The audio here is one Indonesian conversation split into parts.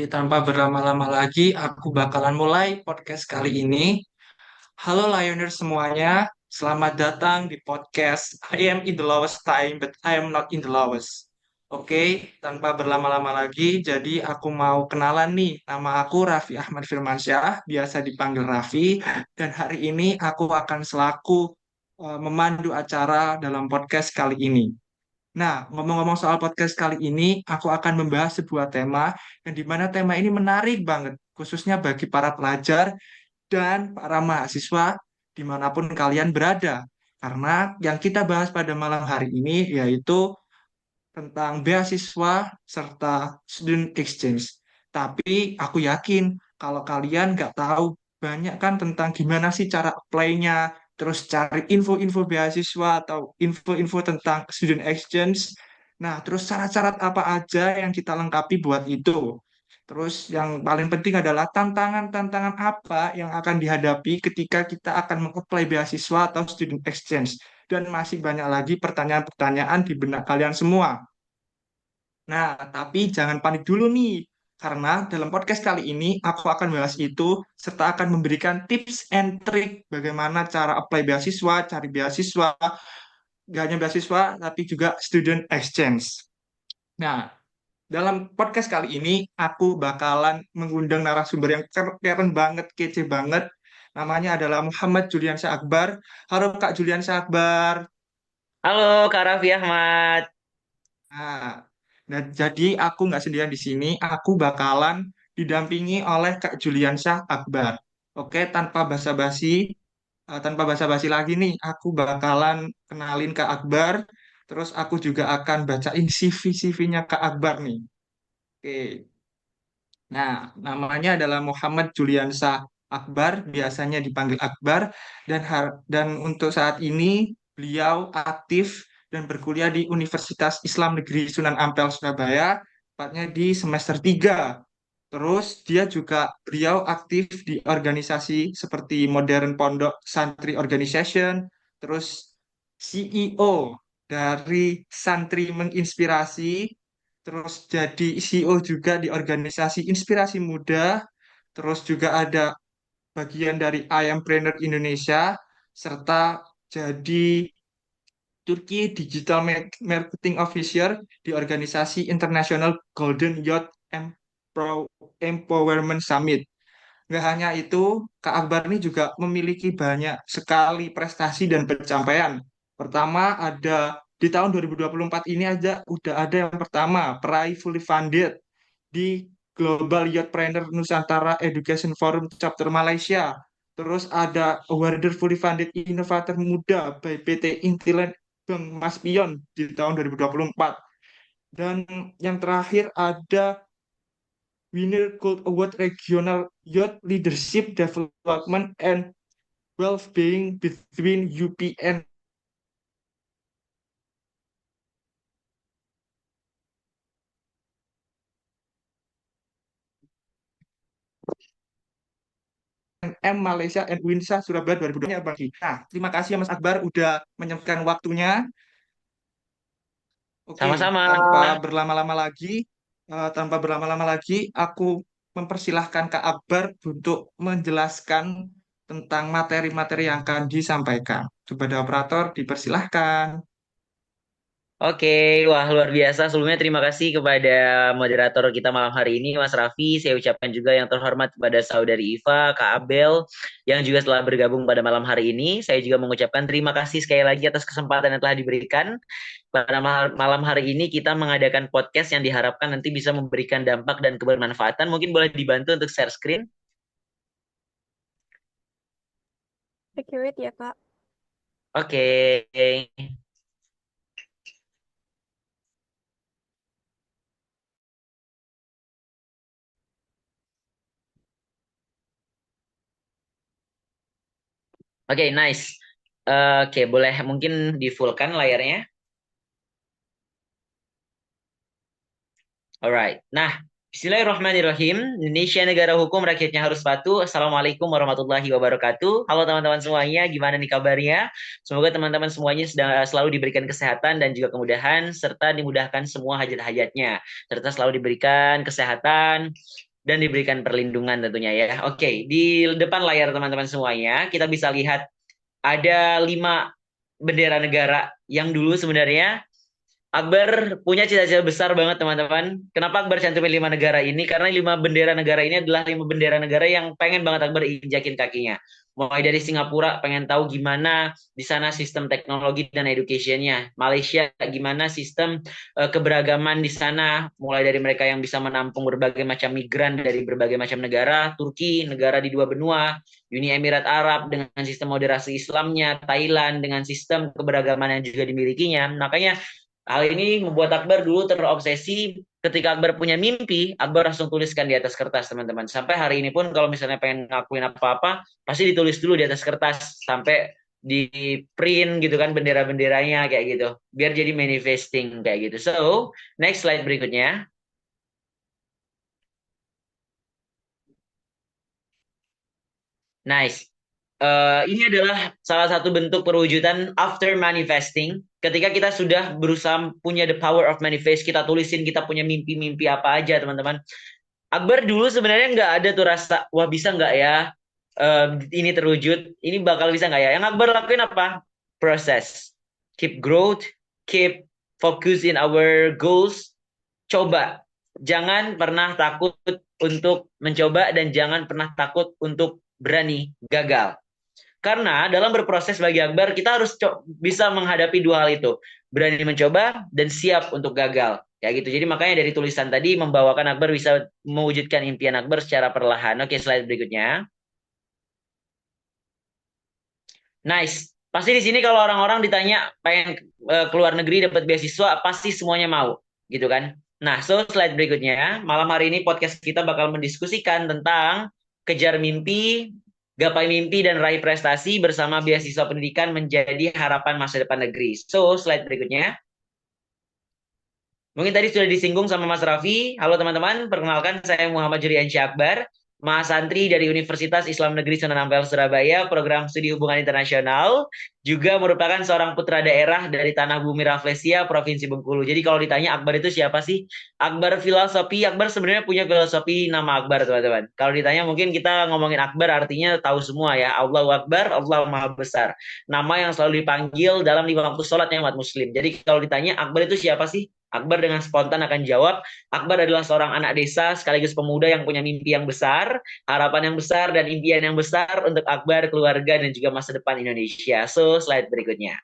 Tanpa berlama-lama lagi, aku bakalan mulai podcast kali ini. Halo Lioners semuanya, selamat datang di podcast I am in the lowest time, but I am not in the lowest. Oke, tanpa berlama-lama lagi, jadi aku mau kenalan nih. Nama aku Raffi Ahmad Firmansyah, biasa dipanggil Raffi, dan hari ini aku akan selaku memandu acara dalam podcast kali ini. Nah, ngomong-ngomong soal podcast kali ini, aku akan membahas sebuah tema yang di mana tema ini menarik banget, khususnya bagi para pelajar dan para mahasiswa dimanapun kalian berada. Karena yang kita bahas pada malam hari ini yaitu tentang beasiswa serta student exchange. Tapi aku yakin kalau kalian nggak tahu banyak kan tentang gimana sih cara apply-nya, terus cari info-info beasiswa atau info-info tentang student exchange. Nah, terus syarat-syarat apa aja yang kita lengkapi buat itu. Terus yang paling penting adalah tantangan-tantangan apa yang akan dihadapi ketika kita akan mengapply beasiswa atau student exchange. Dan masih banyak lagi pertanyaan-pertanyaan di benak kalian semua. Nah, tapi jangan panik dulu nih, karena dalam podcast kali ini aku akan bahas itu, serta akan memberikan tips and trick bagaimana cara apply beasiswa, cari beasiswa, gak hanya beasiswa, tapi juga student exchange. Nah, dalam podcast kali ini, aku bakalan mengundang narasumber yang keren banget, kece banget. Namanya adalah Muhammad Juliansyah Akbar. Halo Kak Juliansyah Akbar. Halo Kak Raffi Ahmad. Nah, jadi aku nggak sendirian di sini, aku bakalan didampingi oleh Kak Juliansyah Akbar. Oke, tanpa basa-basi lagi nih, aku bakalan kenalin Kak Akbar, terus aku juga akan bacain CV-CV-nya Kak Akbar nih. Oke, nah namanya adalah Muhammad Juliansyah Akbar, biasanya dipanggil Akbar, dan untuk saat ini beliau aktif dan berkuliah di Universitas Islam Negeri Sunan Ampel, Surabaya, tepatnya di semester 3. Terus beliau aktif di organisasi seperti Modern Pondok Santri Organization, terus CEO dari Santri Menginspirasi, terus jadi CEO juga di organisasi Inspirasi Muda, terus juga ada bagian dari I Am Planner Indonesia, serta jadi Turki Digital Marketing Officer di organisasi International Golden Youth Empowerment Summit. Nggak hanya itu, Kak Akbar ini juga memiliki banyak sekali prestasi dan pencapaian. Pertama ada di tahun 2024 ini aja udah ada yang pertama, peraih fully funded di Global Youthpreneur Nusantara Education Forum Chapter Malaysia. Terus ada Awarder Fully Funded Inovator Muda by PT Intiland Bank Mas Pion di tahun 2024. Dan yang terakhir ada Winner Gold Award Regional Youth Leadership Development and Well-being between UPN M Malaysia and Winsa Surabaya 2020 Bang. Nah, terima kasih ya Mas Akbar udah menyempatkan waktunya. Oke, Sama-sama. tanpa berlama-lama lagi, aku mempersilahkan Kak Akbar untuk menjelaskan tentang materi-materi yang akan disampaikan. Kepada operator, dipersilahkan. Oke, wah luar biasa. Sebelumnya terima kasih kepada moderator kita malam hari ini, Mas Raffi. Saya ucapkan juga yang terhormat kepada Saudari Iva, Kak Abel, yang juga telah bergabung pada malam hari ini. Saya juga mengucapkan terima kasih sekali lagi atas kesempatan yang telah diberikan. Pada malam hari ini kita mengadakan podcast yang diharapkan nanti bisa memberikan dampak dan kebermanfaatan. Mungkin boleh dibantu untuk share screen. Security ya, Kak. Oke. Oke, nice. Oke, boleh mungkin di full-kan layarnya. Alright. Nah, Bismillahirrahmanirrahim. Indonesia negara hukum, rakyatnya harus patuh. Assalamualaikum warahmatullahi wabarakatuh. Halo teman-teman semuanya, gimana nih kabarnya? Semoga teman-teman semuanya sedang selalu diberikan kesehatan dan juga kemudahan, serta dimudahkan semua hajat-hajatnya, serta selalu diberikan kesehatan dan diberikan perlindungan tentunya ya. Oke, di depan layar teman-teman semuanya, kita bisa lihat ada 5 bendera negara yang dulu sebenarnya Akbar punya cita-cita besar banget teman-teman. Kenapa Akbar cantumin 5 negara ini? Karena 5 bendera negara ini adalah 5 bendera negara yang pengen banget Akbar injakin kakinya. Mulai dari Singapura, pengen tahu gimana di sana sistem teknologi dan education-nya. Malaysia, gimana sistem keberagaman di sana. Mulai dari mereka yang bisa menampung berbagai macam migran dari berbagai macam negara. Turki, negara di 2 benua. Uni Emirat Arab dengan sistem moderasi Islamnya. Thailand dengan sistem keberagaman yang juga dimilikinya. Makanya hal ini membuat Akbar dulu terobsesi. Ketika Akbar punya mimpi, Akbar langsung tuliskan di atas kertas, teman-teman. Sampai hari ini pun kalau misalnya pengen ngakuin apa-apa, pasti ditulis dulu di atas kertas sampai di print gitu kan bendera-benderanya kayak gitu. Biar jadi manifesting kayak gitu. So, next slide berikutnya. Nice. Ini adalah salah satu bentuk perwujudan after manifesting. Ketika kita sudah berusaha punya the power of manifest, kita tulisin kita punya mimpi-mimpi apa aja, teman-teman. Akbar dulu sebenarnya nggak ada tuh rasa, wah bisa nggak ya ini terwujud, ini bakal bisa nggak ya? Yang Akbar lakuin apa? Proses. Keep growth, keep focus in our goals. Coba. Jangan pernah takut untuk mencoba dan jangan pernah takut untuk berani gagal. Karena dalam berproses bagi Akbar, kita harus bisa menghadapi 2 hal itu. Berani mencoba dan siap untuk gagal. Ya gitu. Jadi makanya dari tulisan tadi membawakan Akbar bisa mewujudkan impian Akbar secara perlahan. Oke, slide berikutnya. Nice. Pasti di sini kalau orang-orang ditanya pengen keluar negeri dapat beasiswa, pasti semuanya mau, gitu kan? Nah, so slide berikutnya. Malam hari ini podcast kita bakal mendiskusikan tentang kejar mimpi, gapai mimpi dan raih prestasi bersama beasiswa pendidikan menjadi harapan masa depan negeri. So, slide berikutnya. Mungkin tadi sudah disinggung sama Mas Raffi. Halo teman-teman, perkenalkan saya Muhammad Juriansyah Akbar, mahasantri dari Universitas Islam Negeri Sunan Ampel Surabaya, program studi hubungan internasional, juga merupakan seorang putra daerah dari Tanah Bumi Rafflesia, Provinsi Bengkulu. Jadi kalau ditanya Akbar itu siapa sih? Akbar filosofi, Akbar sebenarnya punya filosofi nama Akbar, teman-teman. Kalau ditanya mungkin kita ngomongin Akbar artinya tahu semua ya, Allahu Akbar, Allah Maha Besar. Nama yang selalu dipanggil dalam 5 waktu sholatnya umat muslim. Jadi kalau ditanya Akbar itu siapa sih? Akbar dengan spontan akan jawab, Akbar adalah seorang anak desa sekaligus pemuda yang punya mimpi yang besar, harapan yang besar, dan impian yang besar untuk Akbar, keluarga, dan juga masa depan Indonesia. So, slide berikutnya.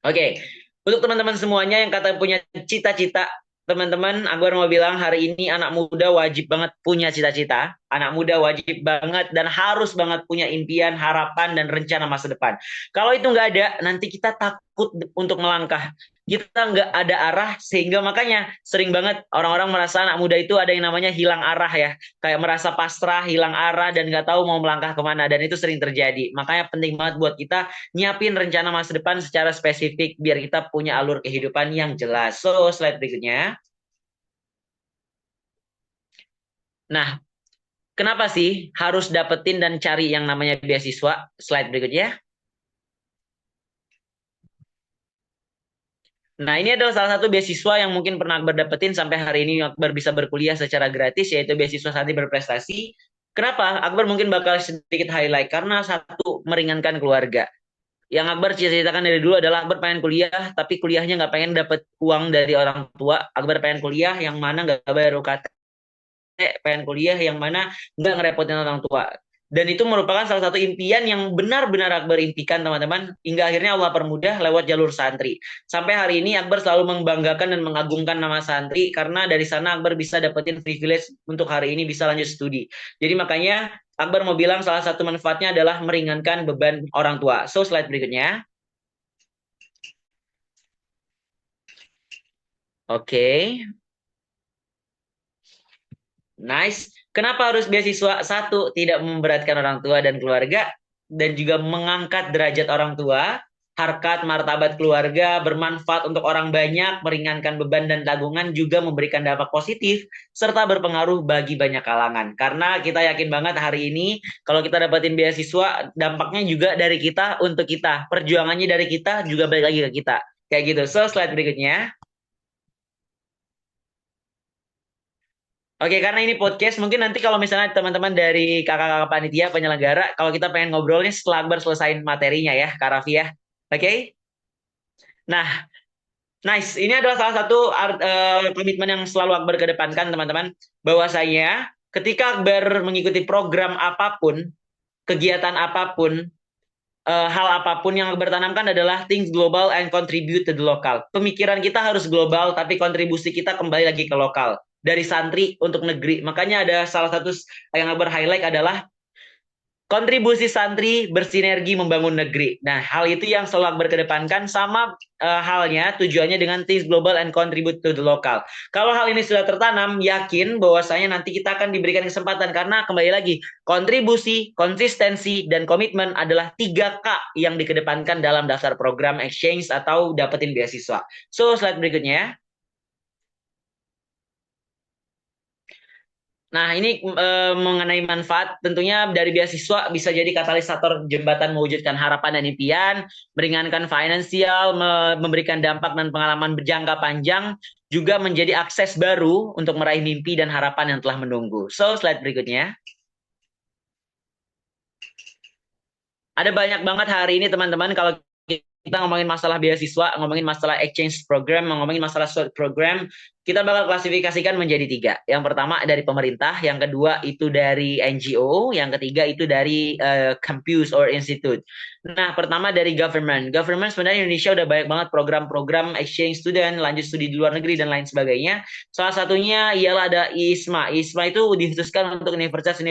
Oke, untuk teman-teman semuanya yang kata punya cita-cita, teman-teman, Akbar mau bilang hari ini anak muda wajib banget punya cita-cita, anak muda wajib banget dan harus banget punya impian, harapan, dan rencana masa depan. Kalau itu nggak ada, nanti kita takut untuk melangkah. Kita nggak ada arah, sehingga makanya sering banget orang-orang merasa anak muda itu ada yang namanya hilang arah ya. Kayak merasa pasrah, hilang arah, dan nggak tahu mau melangkah kemana. Dan itu sering terjadi. Makanya penting banget buat kita nyiapin rencana masa depan secara spesifik biar kita punya alur kehidupan yang jelas. So, slide berikutnya. Nah, kenapa sih harus dapetin dan cari yang namanya beasiswa? Slide berikutnya. Nah, ini adalah salah satu beasiswa yang mungkin pernah Akbar dapetin sampai hari ini Akbar bisa berkuliah secara gratis, yaitu beasiswa Santri Berprestasi. Kenapa? Akbar mungkin bakal sedikit highlight, karena satu, meringankan keluarga. Yang Akbar ceritakan dari dulu adalah Akbar pengen kuliah, tapi kuliahnya nggak pengen dapat uang dari orang tua. Akbar pengen kuliah yang mana nggak bayar UKT, pengen kuliah yang mana nggak ngerepotin orang tua. Dan itu merupakan salah satu impian yang benar-benar Akbar impikan, teman-teman. Hingga akhirnya Allah permudah lewat jalur santri. Sampai hari ini Akbar selalu membanggakan dan mengagungkan nama santri, karena dari sana Akbar bisa dapetin privilege untuk hari ini bisa lanjut studi. Jadi makanya Akbar mau bilang salah satu manfaatnya adalah meringankan beban orang tua. So, slide berikutnya. Oke. Nice. Kenapa harus beasiswa? Satu, tidak memberatkan orang tua dan keluarga, dan juga mengangkat derajat orang tua, harkat, martabat keluarga, bermanfaat untuk orang banyak, meringankan beban dan tanggungan, juga memberikan dampak positif, serta berpengaruh bagi banyak kalangan. Karena kita yakin banget hari ini, kalau kita dapetin beasiswa, dampaknya juga dari kita untuk kita. Perjuangannya dari kita, juga balik lagi ke kita. Kayak gitu. So, slide berikutnya. Oke, karena ini podcast, mungkin nanti kalau misalnya teman-teman dari kakak-kakak panitia penyelenggara, kalau kita pengen ngobrolnya setelah Akbar selesaiin materinya ya, Kak Raffi ya. Oke? Nah, nice. Ini adalah salah satu komitmen yang selalu Akbar kedepankan, teman-teman. Bahwasanya ketika Akbar mengikuti program apapun, kegiatan apapun, hal apapun yang bertanamkan adalah think global and contribute to the local. Pemikiran kita harus global, tapi kontribusi kita kembali lagi ke lokal. Dari santri untuk negeri. Makanya ada salah satu yang ber-highlight adalah kontribusi santri bersinergi membangun negeri. Nah, hal itu yang selalu berkedepankan sama halnya tujuannya dengan think global and contribute to the local. Kalau hal ini sudah tertanam, yakin bahwasanya nanti kita akan diberikan kesempatan karena kembali lagi kontribusi, konsistensi, dan komitmen adalah 3K yang dikedepankan dalam daftar program exchange atau dapetin beasiswa. So, slide berikutnya ya. Nah, ini mengenai manfaat, tentunya dari beasiswa bisa jadi katalisator jembatan mewujudkan harapan dan impian, meringankan finansial, memberikan dampak dan pengalaman berjangka panjang, juga menjadi akses baru untuk meraih mimpi dan harapan yang telah menunggu. So, slide berikutnya. Ada banyak banget hari ini teman-teman kalau kita ngomongin masalah beasiswa, ngomongin masalah exchange program, ngomongin masalah short program, kita bakal klasifikasikan menjadi 3. Yang pertama dari pemerintah, yang kedua itu dari NGO, yang ketiga itu dari campus or institute. Nah, pertama dari government. Government sebenarnya Indonesia udah banyak banget program-program exchange student, lanjut studi di luar negeri dan lain sebagainya. Salah satunya ialah ada ISMA. ISMA itu dikhususkan untuk universitas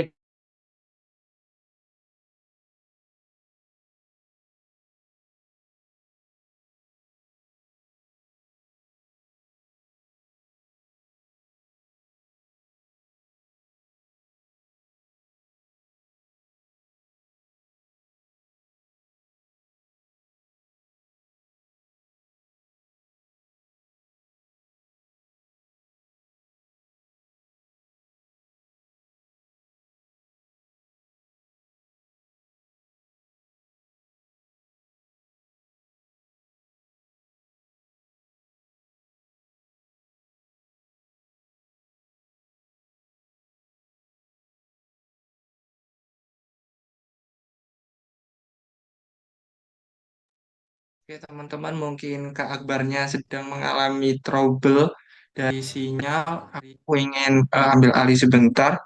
Oke, teman-teman, mungkin Kak Akbarnya sedang mengalami trouble dari sinyal. Aku ingin ambil alih sebentar.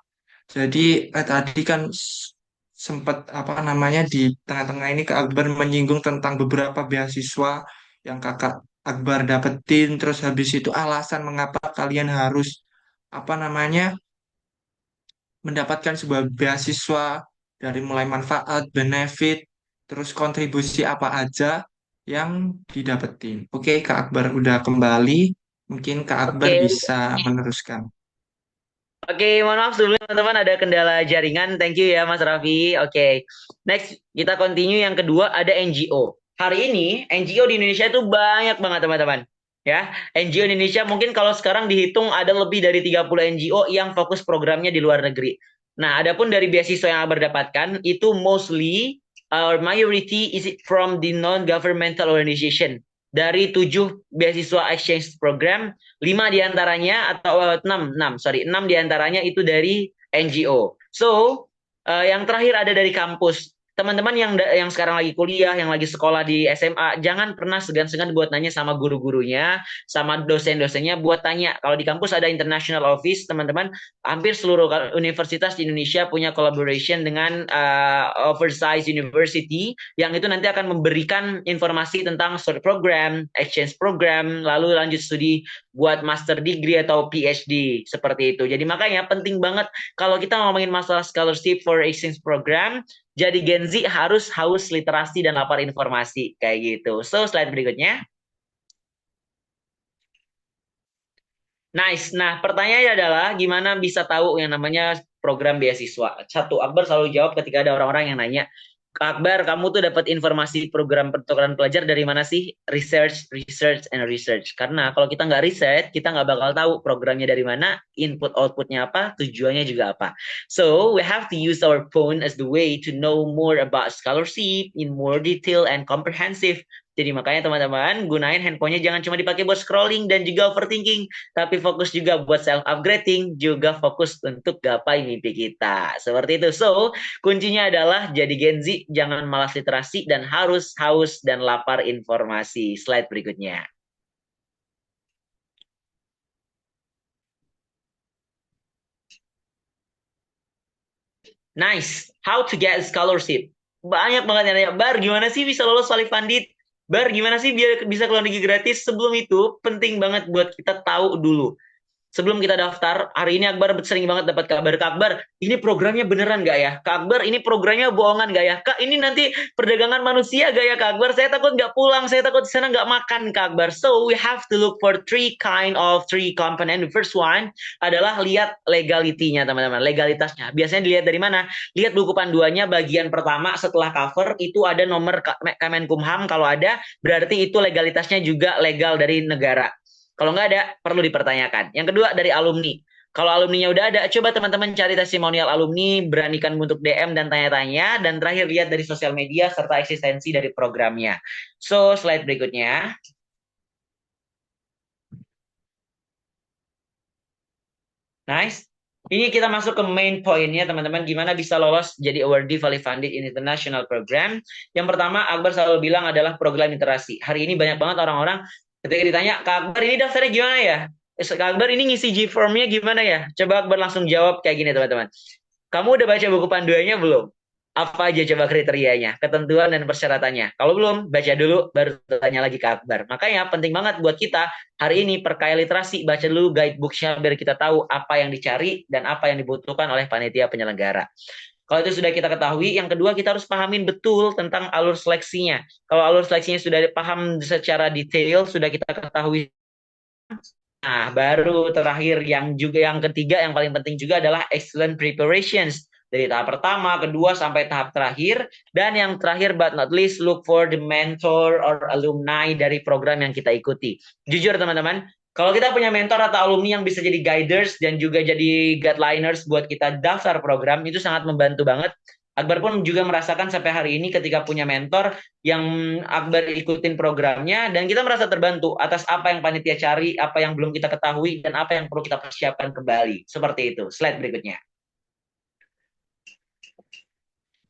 Jadi tadi kan sempat apa namanya di tengah-tengah ini Kak Akbar menyinggung tentang beberapa beasiswa yang Kakak Akbar dapetin. Terus habis itu alasan mengapa kalian harus apa namanya mendapatkan sebuah beasiswa dari mulai manfaat, benefit, terus kontribusi apa aja yang didapetin. Oke, Kak Akbar udah kembali. Mungkin Kak Akbar Oke, bisa meneruskan. Oke, mohon maaf sebelumnya teman-teman ada kendala jaringan. Thank you ya Mas Raffi. Oke, next kita continue yang kedua ada NGO. Hari ini NGO di Indonesia itu banyak banget teman-teman. Ya, NGO Indonesia mungkin kalau sekarang dihitung ada lebih dari 30 NGO yang fokus programnya di luar negeri. Nah, adapun dari beasiswa yang berdapatkan itu mostly or majority is from the non-governmental organization. Dari 7 beasiswa exchange program, 5 diantaranya atau 6 diantaranya itu dari NGO. So, yang terakhir ada dari kampus. Teman-teman yang sekarang lagi kuliah, yang lagi sekolah di SMA, jangan pernah segan-segan buat nanya sama guru-gurunya, sama dosen-dosennya, buat tanya. Kalau di kampus ada international office, teman-teman, hampir seluruh universitas di Indonesia punya collaboration dengan oversized university, yang itu nanti akan memberikan informasi tentang short program, exchange program, lalu lanjut studi buat master degree atau PhD seperti itu. Jadi makanya penting banget kalau kita ngomongin masalah scholarship for exchange program, jadi Gen Z harus haus literasi dan lapar informasi kayak gitu. So slide berikutnya. Nice. Nah, pertanyaannya adalah gimana bisa tahu yang namanya program beasiswa? Satu, Akbar selalu jawab ketika ada orang-orang yang nanya, Kak Akbar, kamu tuh dapat informasi program pertukaran pelajar dari mana sih? Research, research, and research. Karena kalau kita nggak riset, kita nggak bakal tahu programnya dari mana, input outputnya apa, tujuannya juga apa. So, we have to use our phone as the way to know more about scholarship in more detail and comprehensive. Jadi makanya teman-teman, gunain handphonenya jangan cuma dipakai buat scrolling dan juga overthinking, tapi fokus juga buat self-upgrading, juga fokus untuk gapai mimpi kita. Seperti itu. So, kuncinya adalah jadi Gen Z, jangan malas literasi, dan harus haus dan lapar informasi. Slide berikutnya. Nice. How to get scholarship. Banyak banget yang nanya, Bar, gimana sih bisa lolos Wali Pandit? Bar, gimana sih biar bisa keluar negeri gratis? Sebelum itu, penting banget buat kita tahu dulu. Sebelum kita daftar, hari ini Akbar sering banget dapat kabar. Kak Akbar, ini programnya beneran nggak ya? Kak Akbar, ini programnya bohongan nggak ya? Kak, ini nanti perdagangan manusia nggak ya, Kak Akbar? Saya takut nggak pulang, saya takut di sana nggak makan, Kak Akbar. So, we have to look for three component. The first one adalah lihat legalitinya, teman-teman. Legalitasnya. Biasanya dilihat dari mana? Lihat buku panduannya, bagian pertama setelah cover, itu ada nomor Kemenkumham. Kalau ada, berarti itu legalitasnya juga legal dari negara. Kalau nggak ada, perlu dipertanyakan. Yang kedua, dari alumni. Kalau alumninya udah ada, coba teman-teman cari testimonial alumni, beranikan untuk DM dan tanya-tanya, dan terakhir lihat dari sosial media serta eksistensi dari programnya. So, slide berikutnya. Nice. Ini kita masuk ke main point-nya, teman-teman. Gimana bisa lolos jadi awardee Valley Funded in International Program. Yang pertama, Akbar selalu bilang adalah program literasi. Hari ini banyak banget orang-orang ketika ditanya, Kak Akbar ini daftarnya gimana ya? Kak Akbar ini ngisi G-form-nya gimana ya? Coba Akbar langsung jawab kayak gini, teman-teman. Kamu udah baca buku panduannya belum? Apa aja coba kriterianya, ketentuan dan persyaratannya? Kalau belum, baca dulu, baru tanya lagi ke Akbar. Makanya penting banget buat kita hari ini perkaya literasi, baca dulu guidebook-nya biar kita tahu apa yang dicari dan apa yang dibutuhkan oleh panitia penyelenggara. Kalau itu sudah kita ketahui, yang kedua kita harus pahamin betul tentang alur seleksinya. Kalau alur seleksinya sudah dipaham secara detail, sudah kita ketahui. Nah, baru terakhir yang ketiga yang paling penting juga adalah excellent preparations. Dari tahap pertama, kedua, sampai tahap terakhir. Dan yang terakhir but not least, look for the mentor or alumni dari program yang kita ikuti. Jujur teman-teman, kalau kita punya mentor atau alumni yang bisa jadi guiders dan juga jadi guideliners buat kita daftar program, itu sangat membantu banget. Akbar pun juga merasakan sampai hari ini ketika punya mentor yang Akbar ikutin programnya, dan kita merasa terbantu atas apa yang panitia cari, apa yang belum kita ketahui, dan apa yang perlu kita persiapkan kembali. Seperti itu. Slide berikutnya.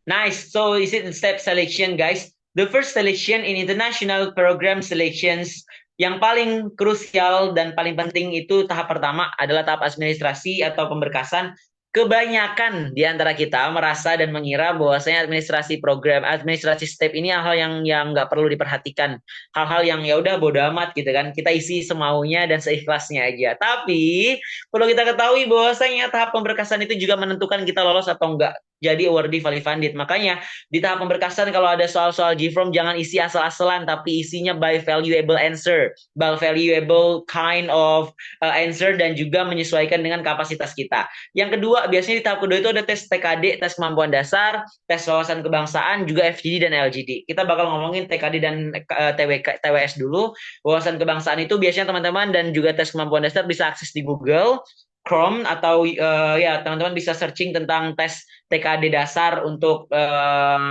Nice. So is it step selection, guys? The first selection in international program selections, yang paling krusial dan paling penting itu tahap pertama adalah tahap administrasi atau pemberkasan. Kebanyakan di antara kita merasa dan mengira bahwasanya administrasi program, administrasi step ini hal yang nggak perlu diperhatikan, hal-hal yang ya udah bodo amat gitu kan, kita isi semaunya dan seikhlasnya aja. Tapi perlu kita ketahui bahwasanya tahap pemberkasan itu juga menentukan kita lolos atau enggak jadi awardee Valley Funded. Makanya di tahap pemberkasan kalau ada soal-soal G-Form jangan isi asal-asalan, tapi isinya by valuable answer, by valuable kind of answer, dan juga menyesuaikan dengan kapasitas kita. Yang kedua, biasanya di tahap kedua itu ada tes TKD, tes kemampuan dasar, tes wawasan kebangsaan, juga FGD dan LGD. Kita bakal ngomongin TKD dan TWS dulu. Wawasan kebangsaan itu biasanya teman-teman dan juga tes kemampuan dasar bisa akses di Google Chrome, atau ya teman-teman bisa searching tentang tes TKD dasar untuk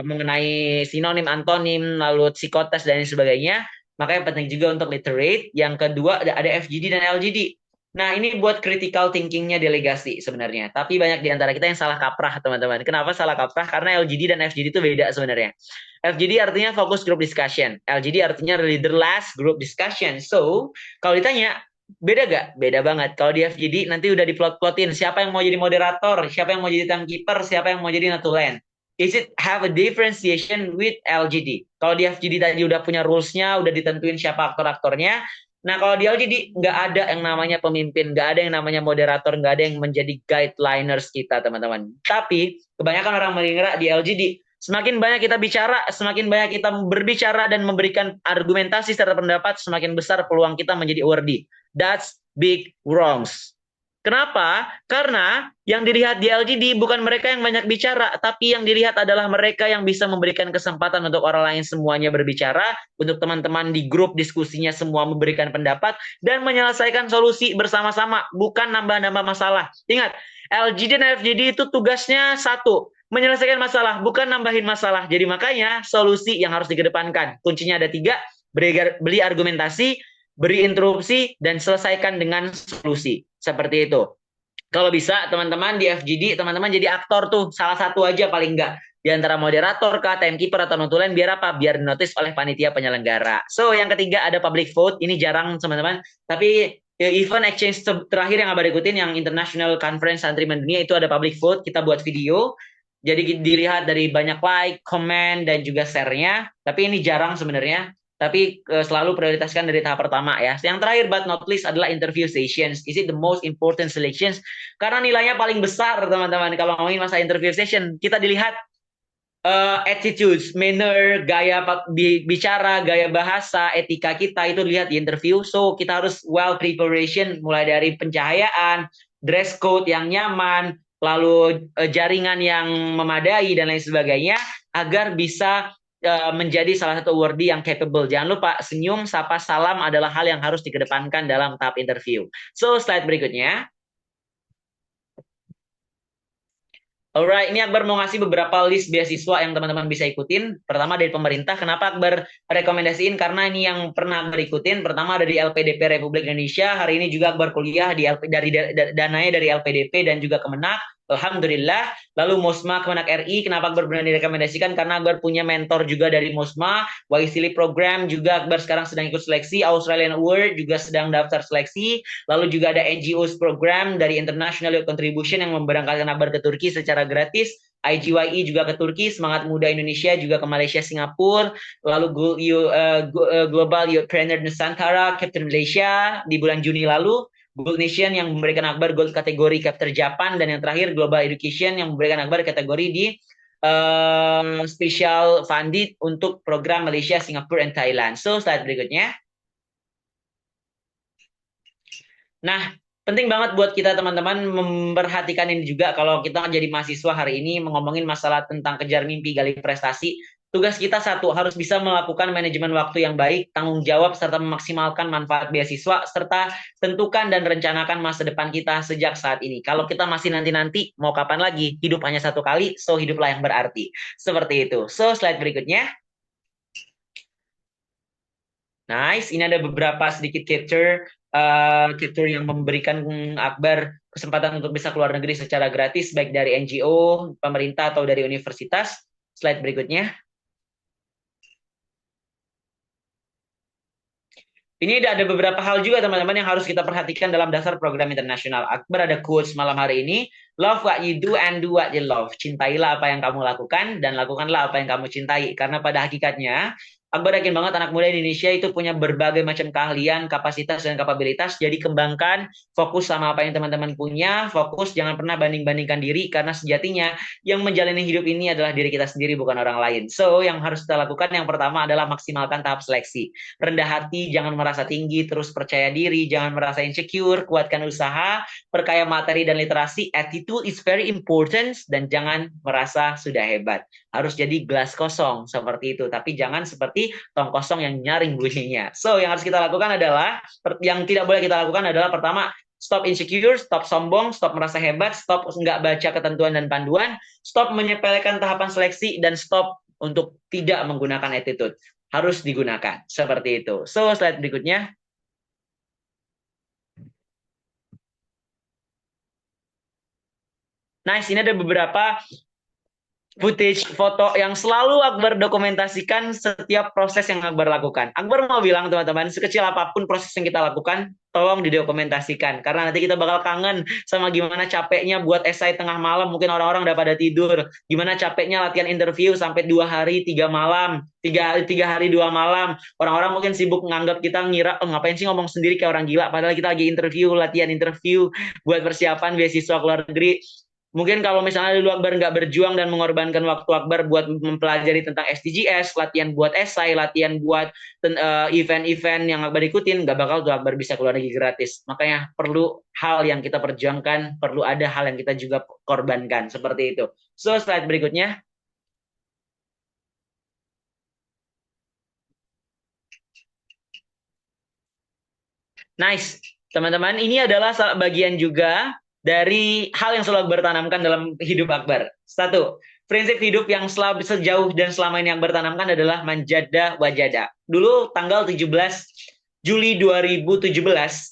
mengenai sinonim, antonim, lalu psikotes dan sebagainya. Makanya penting juga untuk literate. Yang kedua ada FGD dan LGD. Nah, ini buat critical thinking-nya delegasi sebenarnya. Tapi banyak di antara kita yang salah kaprah, teman-teman. Kenapa salah kaprah? Karena LGD dan FGD itu beda sebenarnya. FGD artinya focus group discussion. LGD artinya leaderless group discussion. So, kalau ditanya, beda gak? Beda banget. Kalau di FGD nanti udah diplot-plotin siapa yang mau jadi moderator, siapa yang mau jadi timekeeper, siapa yang mau jadi notulen. Is it have a differentiation with LGD? Kalau di FGD tadi udah punya rules-nya, udah ditentuin siapa aktor-aktornya. Nah, kalau di LGD nggak ada yang namanya pemimpin, nggak ada yang namanya moderator, nggak ada yang menjadi guideliners kita, teman-teman. Tapi kebanyakan orang mengira di LGD, semakin banyak kita bicara, semakin banyak kita berbicara dan memberikan argumentasi serta pendapat, semakin besar peluang kita menjadi awardee. That's big wrongs. Kenapa? Karena yang dilihat di LGD bukan mereka yang banyak bicara, tapi yang dilihat adalah mereka yang bisa memberikan kesempatan untuk orang lain semuanya berbicara, untuk teman-teman di grup diskusinya semua memberikan pendapat, dan menyelesaikan solusi bersama-sama, bukan nambah-nambah masalah. Ingat, LGD dan FGD itu tugasnya satu, menyelesaikan masalah, bukan nambahin masalah. Jadi makanya solusi yang harus dikedepankan. Kuncinya ada tiga. beli argumentasi, beri interupsi, dan selesaikan dengan solusi. Seperti itu. Kalau bisa teman-teman di FGD, teman-teman jadi aktor tuh, salah satu aja paling enggak. Di antara moderator kah, timekeeper atau notulen, biar apa? Biar notice oleh panitia penyelenggara. So, yang ketiga ada public vote. Ini jarang teman-teman. Tapi event exchange terakhir yang abang ikutin, yang International Conference Santri Mendunia, itu ada public vote. Kita buat video. Jadi dilihat dari banyak like, comment, dan juga share-nya. Tapi ini jarang sebenarnya. Tapi selalu prioritaskan dari tahap pertama ya. Yang terakhir but not least adalah interview sessions. Is it the most important selections? Karena nilainya paling besar teman-teman kalau ngomongin masa interview session. Kita dilihat attitudes, manner, gaya bicara, gaya bahasa, etika kita itu lihat di interview. So kita harus well preparation mulai dari pencahayaan, dress code yang nyaman, lalu jaringan yang memadai dan lain sebagainya agar bisa menjadi salah satu awardee yang capable. Jangan lupa senyum, sapa, salam adalah hal yang harus dikedepankan dalam tahap interview. So slide berikutnya. Alright, ini Akbar mau ngasih beberapa list beasiswa yang teman-teman bisa ikutin. Pertama dari pemerintah. Kenapa Akbar rekomendasiin? Karena ini yang pernah Akbar ikutin. Pertama dari LPDP Republik Indonesia. Hari ini juga Akbar kuliah di dananya dari LPDP dan juga Kemenak. Alhamdulillah. Lalu Mosma Kemenak RI. Kenapa Akbar berani direkomendasikan? Karena Akbar punya mentor juga dari Mosma. Waisili Program juga Akbar sekarang sedang ikut seleksi. Australian Award juga sedang daftar seleksi. Lalu juga ada NGOs program dari International Youth Contribution yang memberangkatkan Akbar ke Turki secara gratis. IGYE juga ke Turki, Semangat Muda Indonesia juga ke Malaysia, Singapura. Lalu Global Youth Trainer Nusantara, Captain Malaysia di bulan Juni lalu. Gold Nation yang memberikan Akbar gold kategori Captain Japan, dan yang terakhir Global Education yang memberikan Akbar kategori di special funded untuk program Malaysia, Singapura, and Thailand. So slide berikutnya. Nah, penting banget buat kita teman-teman memperhatikan ini juga kalau kita jadi mahasiswa hari ini ngomongin masalah tentang kejar mimpi, gali prestasi. Tugas kita satu, harus bisa melakukan manajemen waktu yang baik, tanggung jawab, serta memaksimalkan manfaat beasiswa, serta tentukan dan rencanakan masa depan kita sejak saat ini. Kalau kita masih nanti-nanti, mau kapan lagi? Hidup hanya satu kali, so hiduplah yang berarti. Seperti itu. So, slide berikutnya. Nice, ini ada beberapa sedikit capture yang memberikan Akbar kesempatan untuk bisa keluar negeri secara gratis, baik dari NGO, pemerintah, atau dari universitas. Slide berikutnya. Ini ada beberapa hal juga teman-teman yang harus kita perhatikan dalam dasar program internasional. Akbar ada quotes malam hari ini. Love what you do and do what you love. Cintailah apa yang kamu lakukan dan lakukanlah apa yang kamu cintai. Karena pada hakikatnya Akbar yakin banget anak muda Indonesia itu punya berbagai macam keahlian, kapasitas, dan kapabilitas. Jadi kembangkan, fokus sama apa yang teman-teman punya, fokus, jangan pernah banding-bandingkan diri, karena sejatinya yang menjalani hidup ini adalah diri kita sendiri, bukan orang lain. So, yang harus kita lakukan yang pertama adalah maksimalkan tahap seleksi. Rendah hati, jangan merasa tinggi, terus percaya diri, jangan merasa insecure, kuatkan usaha, perkaya materi dan literasi, attitude is very important, dan jangan merasa sudah hebat. Harus jadi gelas kosong, seperti itu. Tapi jangan seperti tong kosong yang nyaring bunyinya. So, yang harus kita lakukan adalah, yang tidak boleh kita lakukan adalah pertama, stop insecure, stop sombong, stop merasa hebat, stop nggak baca ketentuan dan panduan, stop menyepelekan tahapan seleksi, dan stop untuk tidak menggunakan attitude. Harus digunakan, seperti itu. So, slide berikutnya. Nice, ini ada beberapa footage foto yang selalu Akbar dokumentasikan setiap proses yang Akbar lakukan. Akbar mau bilang teman-teman, sekecil apapun proses yang kita lakukan, tolong didokumentasikan. Karena nanti kita bakal kangen sama gimana capeknya buat esai tengah malam, mungkin orang-orang udah pada tidur. Gimana capeknya latihan interview sampai 2 hari 3 malam, 3 hari 2 malam. Orang-orang mungkin sibuk menganggap kita ngira, oh, ngapain sih ngomong sendiri kayak orang gila, padahal kita lagi interview, latihan interview buat persiapan beasiswa ke luar negeri. Mungkin kalau misalnya dulu Akbar nggak berjuang dan mengorbankan waktu Akbar buat mempelajari tentang SDGs, latihan buat esai, latihan buat event-event yang Akbar ikutin, nggak bakal tuh Akbar bisa keluar negeri gratis. Makanya perlu hal yang kita perjuangkan, perlu ada hal yang kita juga korbankan, seperti itu. So, slide berikutnya. Nice. Teman-teman, ini adalah bagian juga dari hal yang selalu Akbar tanamkan dalam hidup Akbar. Satu, prinsip hidup yang sejauh dan selama ini yang bertanamkan adalah manjada wajada. Dulu tanggal 17 Juli 2017,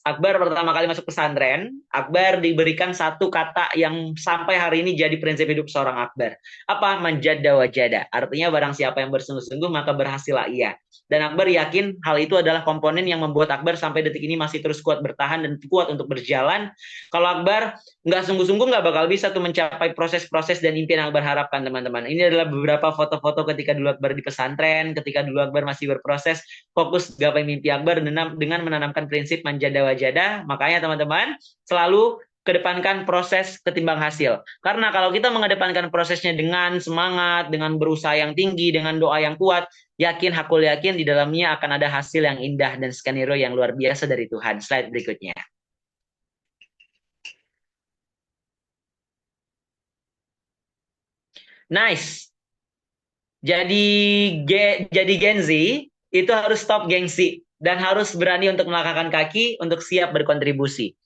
Akbar pertama kali masuk pesantren. Akbar diberikan satu kata yang sampai hari ini jadi prinsip hidup seorang Akbar. Apa? Manjada wajada. Artinya barang siapa yang bersungguh-sungguh maka berhasillah ia. Dan Akbar yakin hal itu adalah komponen yang membuat Akbar sampai detik ini masih terus kuat bertahan dan kuat untuk berjalan. Kalau Akbar nggak sungguh-sungguh nggak bakal bisa tuh mencapai proses-proses dan impian yang Akbar harapkan, teman-teman. Ini adalah beberapa foto-foto ketika dulu Akbar di pesantren, ketika dulu Akbar masih berproses fokus gapai mimpi Akbar dengan menanamkan prinsip manjada wajada. Makanya teman-teman selalu kedepankan proses ketimbang hasil. Karena kalau kita mengedepankan prosesnya dengan semangat, dengan berusaha yang tinggi, dengan doa yang kuat, hakul yakin di dalamnya akan ada hasil yang indah dan skenario yang luar biasa dari Tuhan. Slide berikutnya. Nice. Jadi Gen Z itu harus stop gengsi dan harus berani untuk melangkahkan kaki untuk siap berkontribusi.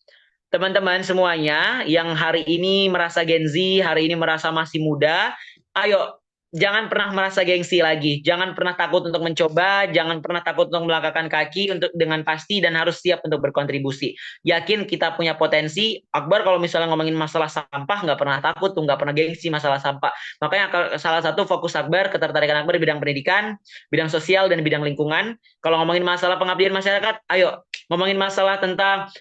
Teman-teman semuanya yang hari ini merasa Gen Z, hari ini merasa masih muda, ayo jangan pernah merasa gengsi lagi. Jangan pernah takut untuk mencoba, jangan pernah takut untuk melangkahkan kaki untuk dengan pasti dan harus siap untuk berkontribusi. Yakin kita punya potensi. Akbar kalau misalnya ngomongin masalah sampah nggak pernah takut tuh, nggak pernah gengsi masalah sampah. Makanya salah satu fokus Akbar, ketertarikan Akbar di bidang pendidikan, bidang sosial dan bidang lingkungan. Kalau ngomongin masalah pengabdian masyarakat, ayo ngomongin masalah tentang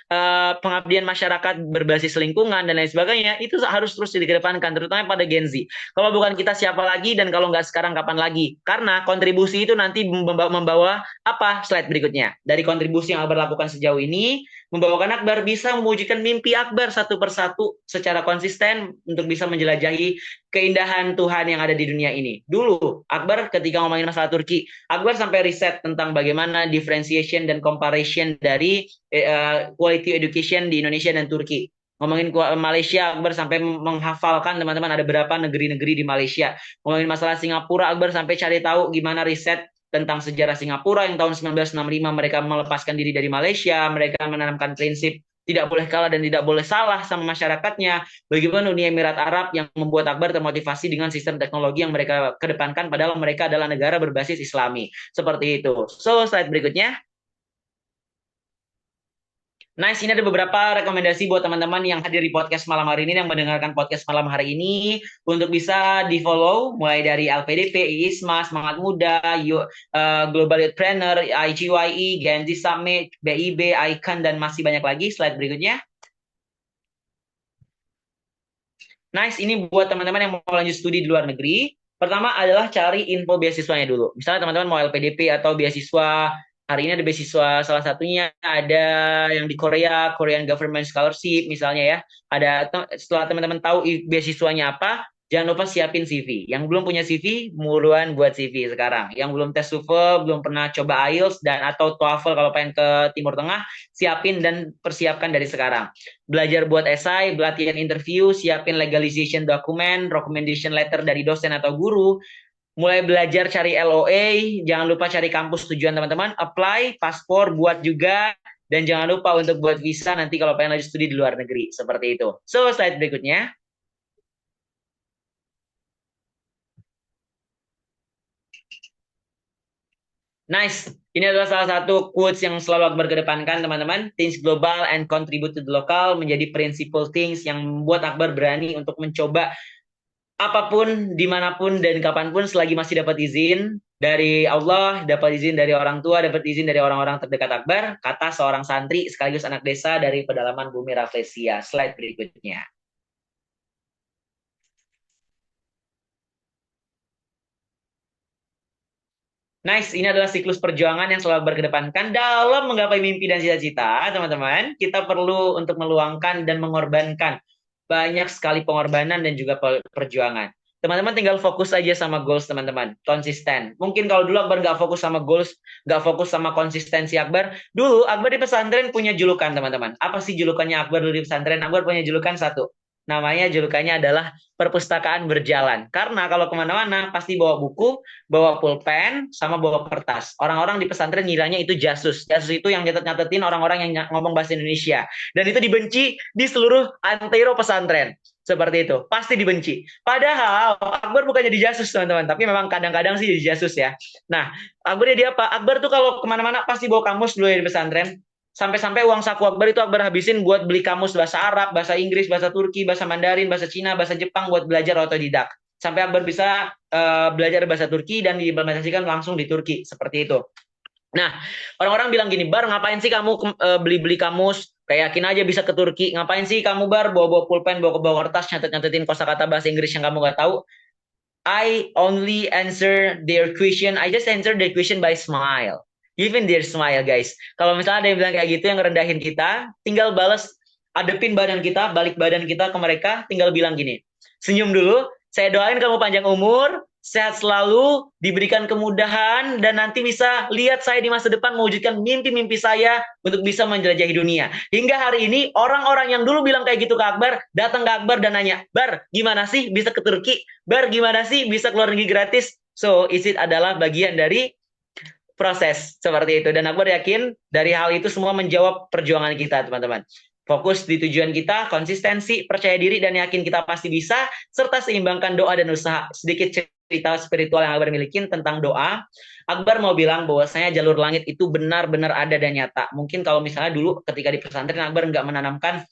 pengabdian masyarakat berbasis lingkungan dan lain sebagainya, itu harus terus dikedepankan, terutama pada Gen Z. Kalau bukan kita siapa lagi, dan kalau nggak sekarang kapan lagi? Karena kontribusi itu nanti membawa apa? Slide berikutnya. Dari kontribusi yang Akbar lakukan sejauh ini, membawakan Akbar bisa mewujudkan mimpi Akbar satu persatu secara konsisten untuk bisa menjelajahi keindahan Tuhan yang ada di dunia ini. Dulu, Akbar ketika ngomongin masalah Turki, Akbar sampai riset tentang bagaimana differentiation dan comparison dari quality education di Indonesia dan Turki. Ngomongin Malaysia, Akbar sampai menghafalkan, teman-teman, ada berapa negeri-negeri di Malaysia. Ngomongin masalah Singapura, Akbar sampai cari tahu gimana riset tentang sejarah Singapura yang tahun 1965 mereka melepaskan diri dari Malaysia, mereka menanamkan prinsip tidak boleh kalah dan tidak boleh salah sama masyarakatnya. Bagaimana Uni Emirat Arab yang membuat Akbar termotivasi dengan sistem teknologi yang mereka kedepankan, padahal mereka adalah negara berbasis Islami. Seperti itu. So, slide berikutnya. Nice, ini ada beberapa rekomendasi buat teman-teman yang hadir di podcast malam hari ini, yang mendengarkan podcast malam hari ini, untuk bisa di-follow, mulai dari LPDP, IISMA, Semangat Muda, Global Youth Planner, IGYE, Gen Z Summit, BIB, Icon, dan masih banyak lagi. Slide berikutnya. Nice, ini buat teman-teman yang mau lanjut studi di luar negeri. Pertama adalah cari info beasiswanya dulu. Misalnya teman-teman mau LPDP atau beasiswa, hari ini ada beasiswa, salah satunya ada yang di Korea, Korean Government Scholarship misalnya ya. Setelah teman-teman tahu beasiswanya apa, jangan lupa siapin CV. Yang belum punya CV, buruan buat CV sekarang. Yang belum tes TOEFL, belum pernah coba IELTS dan atau TOEFL kalau pengen ke Timur Tengah, siapin dan persiapkan dari sekarang. Belajar buat esai, latihan interview, siapin legalization document, recommendation letter dari dosen atau guru, mulai belajar cari LOA, jangan lupa cari kampus tujuan teman-teman, apply, paspor buat juga, dan jangan lupa untuk buat visa nanti kalau pengen lanjut studi di luar negeri, seperti itu. So, slide berikutnya. Nice, ini adalah salah satu quotes yang selalu Akbar kedepankan, teman-teman. Think global and contribute to the local menjadi principle things yang membuat Akbar berani untuk mencoba apapun, dimanapun, dan kapanpun selagi masih dapat izin dari Allah, dapat izin dari orang tua, dapat izin dari orang-orang terdekat Akbar, kata seorang santri sekaligus anak desa dari pedalaman bumi Rafflesia. Slide berikutnya. Nice, ini adalah siklus perjuangan yang selalu berkedepankan dalam menggapai mimpi dan cita-cita, teman-teman. Kita perlu untuk meluangkan dan mengorbankan banyak sekali pengorbanan dan juga perjuangan. Teman-teman tinggal fokus aja sama goals teman-teman, konsisten. Mungkin kalau dulu Akbar nggak fokus sama goals, nggak fokus sama konsistensi Akbar, dulu Akbar di pesantren punya julukan, teman-teman. Apa sih julukannya Akbar dulu di pesantren? Akbar punya julukan satu. Namanya julukannya adalah perpustakaan berjalan. Karena kalau kemana-mana pasti bawa buku, bawa pulpen, sama bawa kertas. Orang-orang di pesantren ngiranya itu jasus. Jasus itu yang nyatet-nyatetin orang-orang yang ngomong bahasa Indonesia. Dan itu dibenci di seluruh antero pesantren. Seperti itu, pasti dibenci. Padahal Akbar bukannya dijasus teman-teman, tapi memang kadang-kadang sih dijasus ya. Nah, Akbar jadi apa? Akbar tuh kalau kemana-mana pasti bawa kamus dulu ya di pesantren. Sampai-sampai uang saku Akbar itu Akbar habisin buat beli kamus bahasa Arab, bahasa Inggris, bahasa Turki, bahasa Mandarin, bahasa Cina, bahasa Jepang buat belajar otodidak. Sampai Akbar bisa belajar bahasa Turki dan diimplementasikan langsung di Turki. Seperti itu. Nah, orang-orang bilang gini, Bar, ngapain sih kamu beli-beli kamus? Kayak yakin aja bisa ke Turki. Ngapain sih kamu, Bar, bawa-bawa pulpen, bawa kertas, nyatet-nyatetin kosakata bahasa Inggris yang kamu gak tahu? I only answer their question. I just answer their question by smile. Even their smile, guys. Kalau misalnya ada yang bilang kayak gitu, yang ngerendahin kita, tinggal balas, adepin badan kita, balik badan kita ke mereka, tinggal bilang gini, senyum dulu, saya doain kamu panjang umur, sehat selalu, diberikan kemudahan, dan nanti bisa lihat saya di masa depan mewujudkan mimpi-mimpi saya untuk bisa menjelajahi dunia. Hingga hari ini, orang-orang yang dulu bilang kayak gitu ke Akbar, datang ke Akbar dan nanya, Bar, gimana sih bisa ke Turki? Bar, gimana sih bisa keluar negeri gratis? So, it adalah bagian dari proses seperti itu. Dan Akbar yakin dari hal itu semua menjawab perjuangan kita, teman-teman. Fokus di tujuan kita, konsistensi, percaya diri, dan yakin kita pasti bisa, serta seimbangkan doa dan usaha. Sedikit cerita spiritual yang Akbar milikin tentang doa. Akbar mau bilang bahwasanya jalur langit itu benar-benar ada dan nyata. Mungkin kalau misalnya dulu ketika di pesantren Akbar nggak menanamkan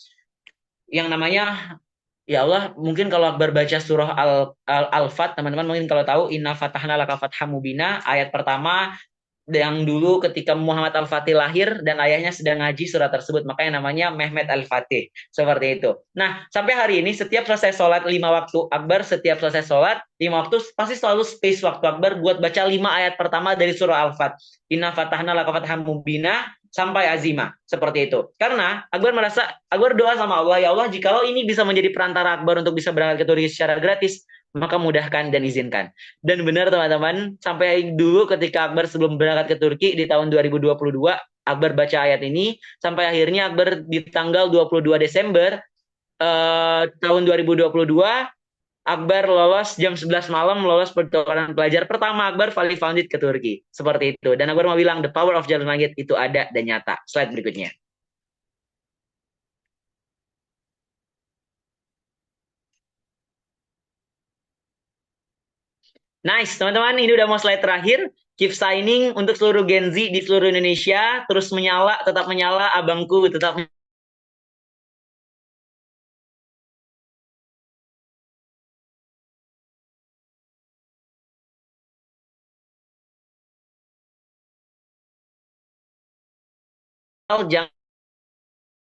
yang namanya, ya Allah, mungkin kalau Akbar baca surah Al-Fat, teman-teman mungkin kalau tahu, Inna fatahna laka fatham mubina, ayat pertama yang dulu ketika Muhammad Al-Fatih lahir dan ayahnya sedang ngaji surat tersebut, makanya namanya Mehmet Al-Fatih, seperti itu. Nah, sampai hari ini setiap selesai sholat 5 waktu, Akbar setiap selesai sholat 5 waktu pasti selalu space waktu Akbar buat baca 5 ayat pertama dari surah Al-Fat, Inna fatahna laka fatham mubina sampai azima, seperti itu. Karena Akbar merasa, Akbar doa sama Allah, ya Allah, jikalau ini bisa menjadi perantara Akbar untuk bisa berangkat ke Turki secara gratis, maka mudahkan dan izinkan. Dan benar teman-teman, sampai dulu ketika Akbar sebelum berangkat ke Turki di tahun 2022, Akbar baca ayat ini, sampai akhirnya Akbar di tanggal 22 Desember tahun 2022, Akbar lolos jam 11 malam, lolos pertukaran pelajar pertama Akbar Valley Founded ke Turki. Seperti itu. Dan Akbar mau bilang, the power of jalur langit itu ada dan nyata. Slide berikutnya. Nice, teman-teman. Ini udah mau slide terakhir. Keep signing untuk seluruh Gen Z di seluruh Indonesia. Terus menyala, tetap menyala. Abangku tetap jangan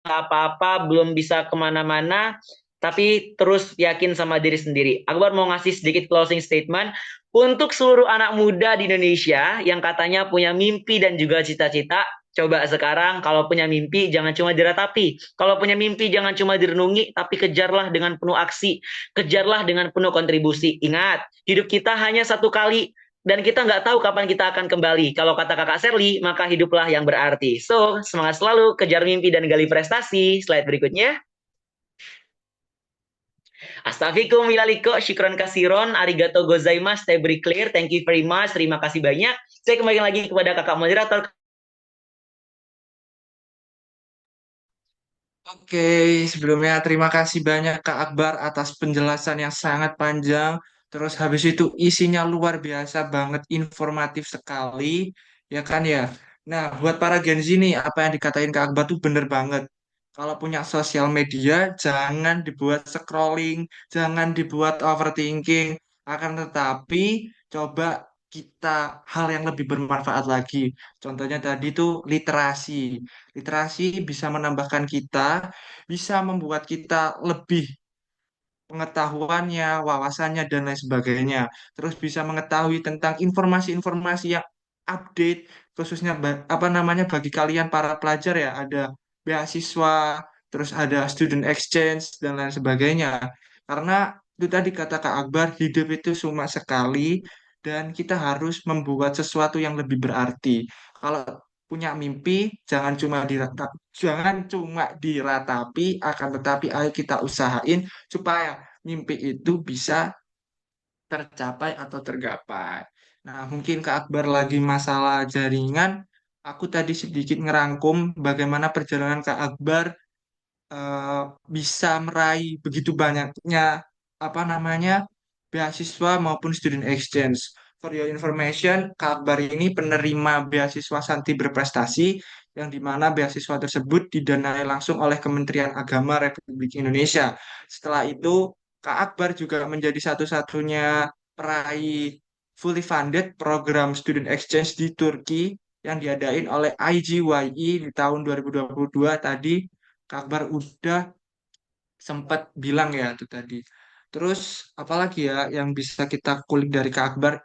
apa-apa, belum bisa kemana-mana, tapi terus yakin sama diri sendiri. Akbar mau ngasih sedikit closing statement untuk seluruh anak muda di Indonesia yang katanya punya mimpi dan juga cita-cita. Coba sekarang kalau punya mimpi jangan cuma diratapi. Kalau punya mimpi jangan cuma direnungi, tapi kejarlah dengan penuh aksi. Kejarlah dengan penuh kontribusi. Ingat, hidup kita hanya satu kali. Dan kita nggak tahu kapan kita akan kembali. Kalau kata kakak Sherly, maka hiduplah yang berarti. So, semangat selalu, kejar mimpi dan gali prestasi. Slide berikutnya. Astaghfirullahaladzim, milaliko, syukron kasiron, arigato gozaimasu, stay very clear, thank you very much, terima kasih banyak. Saya kembali lagi kepada kakak moderator. Oke, sebelumnya terima kasih banyak Kak Akbar atas penjelasan yang sangat panjang. Terus habis itu isinya luar biasa banget, informatif sekali, ya kan ya. Nah, buat para Gen Z nih, apa yang dikatain Kak Akbar tuh bener banget. Kalau punya sosial media, jangan dibuat scrolling, jangan dibuat overthinking. Akan tetapi, coba kita hal yang lebih bermanfaat lagi. Contohnya tadi tuh literasi. Literasi bisa menambahkan kita, bisa membuat kita lebih pengetahuannya, wawasannya, dan lain sebagainya. Terus bisa mengetahui tentang informasi-informasi yang update, khususnya apa namanya bagi kalian para pelajar ya, ada beasiswa, terus ada student exchange, dan lain sebagainya. Karena itu tadi kata Kak Akbar, hidup itu cuma sekali, dan kita harus membuat sesuatu yang lebih berarti. Kalau punya mimpi, jangan cuma diratapi, akan tetapi ayo kita usahain supaya mimpi itu bisa tercapai atau tergapai. Nah, mungkin Kak Akbar lagi masalah jaringan. Aku tadi sedikit ngerangkum bagaimana perjalanan Kak Akbar eh, bisa meraih begitu banyaknya apa namanya beasiswa maupun student exchange. For your information, Kak Akbar ini penerima beasiswa Santi Berprestasi yang di mana beasiswa tersebut didanai langsung oleh Kementerian Agama Republik Indonesia. Setelah itu, Kak Akbar juga menjadi satu-satunya peraih fully funded program student exchange di Turki yang diadain oleh IGYE di tahun 2022 tadi. Kak Akbar udah sempat bilang ya itu tadi. Terus apalagi ya yang bisa kita kulik dari Kak Akbar.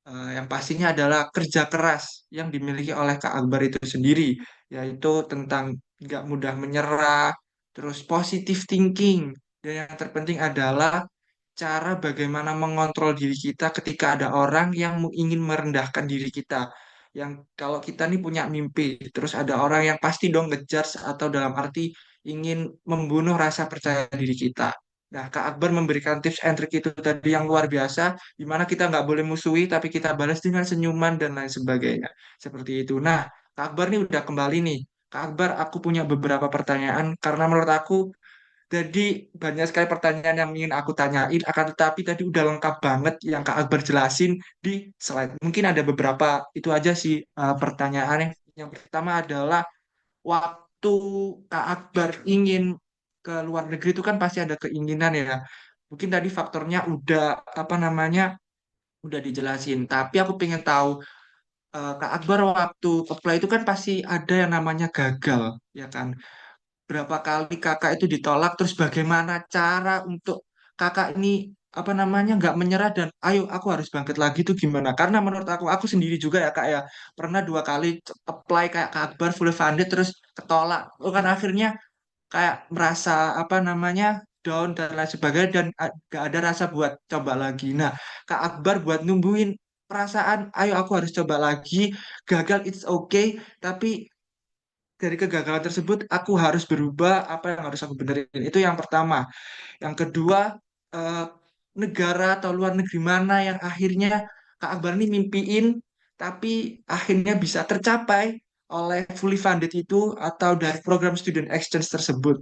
Yang pastinya adalah kerja keras yang dimiliki oleh Kak Akbar itu sendiri, yaitu tentang nggak mudah menyerah, terus positive thinking, dan yang terpenting adalah cara bagaimana mengontrol diri kita ketika ada orang yang ingin merendahkan diri kita. Yang kalau kita nih punya mimpi, terus ada orang yang pasti dong ngejudge atau dalam arti ingin membunuh rasa percaya diri kita. Nah, Kak Akbar memberikan tips and trick itu tadi yang luar biasa, di mana kita nggak boleh musuhi, tapi kita balas dengan senyuman dan lain sebagainya. Seperti itu. Nah, Kak Akbar nih udah kembali nih. Kak Akbar, aku punya beberapa pertanyaan, karena menurut aku jadi banyak sekali pertanyaan yang ingin aku tanyain, akan tetapi tadi udah lengkap banget yang Kak Akbar jelasin di slide. Mungkin ada beberapa, itu aja sih pertanyaannya. Yang pertama adalah, waktu Kak Akbar ingin ke luar negeri itu kan pasti ada keinginan ya. Mungkin tadi faktornya udah, apa namanya, udah dijelasin. Tapi aku pengen tahu, Kak Akbar waktu apply itu kan pasti ada yang namanya gagal, ya kan? Berapa kali kakak itu ditolak, terus bagaimana cara untuk kakak ini apa namanya nggak menyerah dan ayo aku harus bangkit lagi itu gimana? Karena menurut aku sendiri juga ya kak ya pernah 2 kali apply kayak Kak Akbar full funded terus ketolak. Oh kan akhirnya kayak merasa apa namanya down dan lain sebagainya dan gak ada rasa buat coba lagi. Nah, Kak Akbar buat numbuhin perasaan, ayo aku harus coba lagi, gagal it's okay, tapi dari kegagalan tersebut aku harus berubah, apa yang harus aku benerin. Itu yang pertama. Yang kedua, eh, negara atau luar negeri mana yang akhirnya Kak Akbar ini mimpiin tapi akhirnya bisa tercapai oleh fully funded itu atau dari program student exchange tersebut.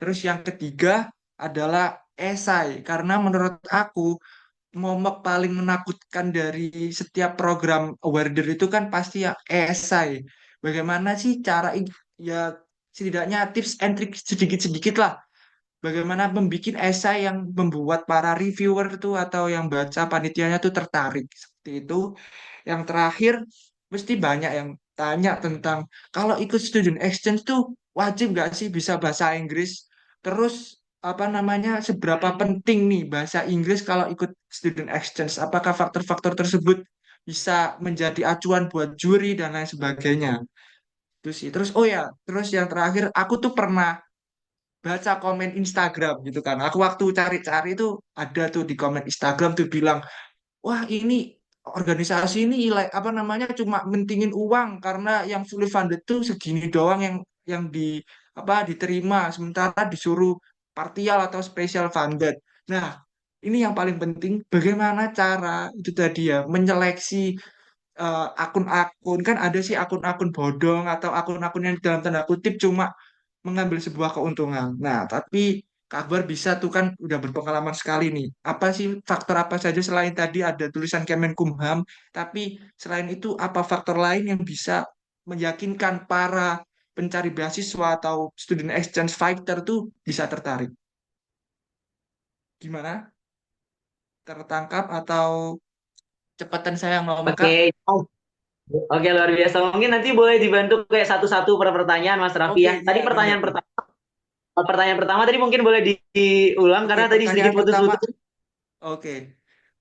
Terus yang ketiga adalah esai karena menurut aku momok paling menakutkan dari setiap program awarder itu kan pasti ya esai. Bagaimana sih cara ya setidaknya tips and trick sedikit-sedikit lah. Bagaimana membuat esai yang membuat para reviewer tuh atau yang baca panitianya tuh tertarik. Seperti itu. Yang terakhir, mesti banyak yang tanya tentang kalau ikut student exchange tuh wajib nggak sih bisa bahasa Inggris? Terus apa namanya seberapa penting nih bahasa Inggris kalau ikut student exchange? Apakah faktor-faktor tersebut bisa menjadi acuan buat juri dan lain sebagainya? Itu sih. Terus oh ya, terus yang terakhir aku tuh pernah baca komen Instagram gitu kan. Aku waktu cari-cari tuh ada tuh di komen Instagram tuh bilang, wah ini organisasi ini apa namanya cuma mentingin uang karena yang fully funded tuh segini doang yang di apa diterima sementara disuruh partial atau special funded. Nah, ini yang paling penting bagaimana cara itu tadi ya menyeleksi akun-akun kan ada sih akun-akun bodong atau akun-akun yang dalam tanda kutip cuma mengambil sebuah keuntungan. Nah, tapi Kak Akbar bisa tuh kan udah berpengalaman sekali nih. Apa sih faktor apa saja selain tadi ada tulisan Kemenkumham, tapi selain itu apa faktor lain yang bisa meyakinkan para pencari beasiswa atau student exchange fighter tuh bisa tertarik? Gimana? Tertangkap atau cepatan saya ngomong Kak? Oke, oke luar biasa. Mungkin nanti boleh dibantu kayak satu-satu per pertanyaan Mas Raffi Oke, ya. ya Tadi bener. pertanyaan pertama tadi mungkin boleh diulang Oke, karena tadi sedikit pertanyaan pertama. putus-putus. Oke,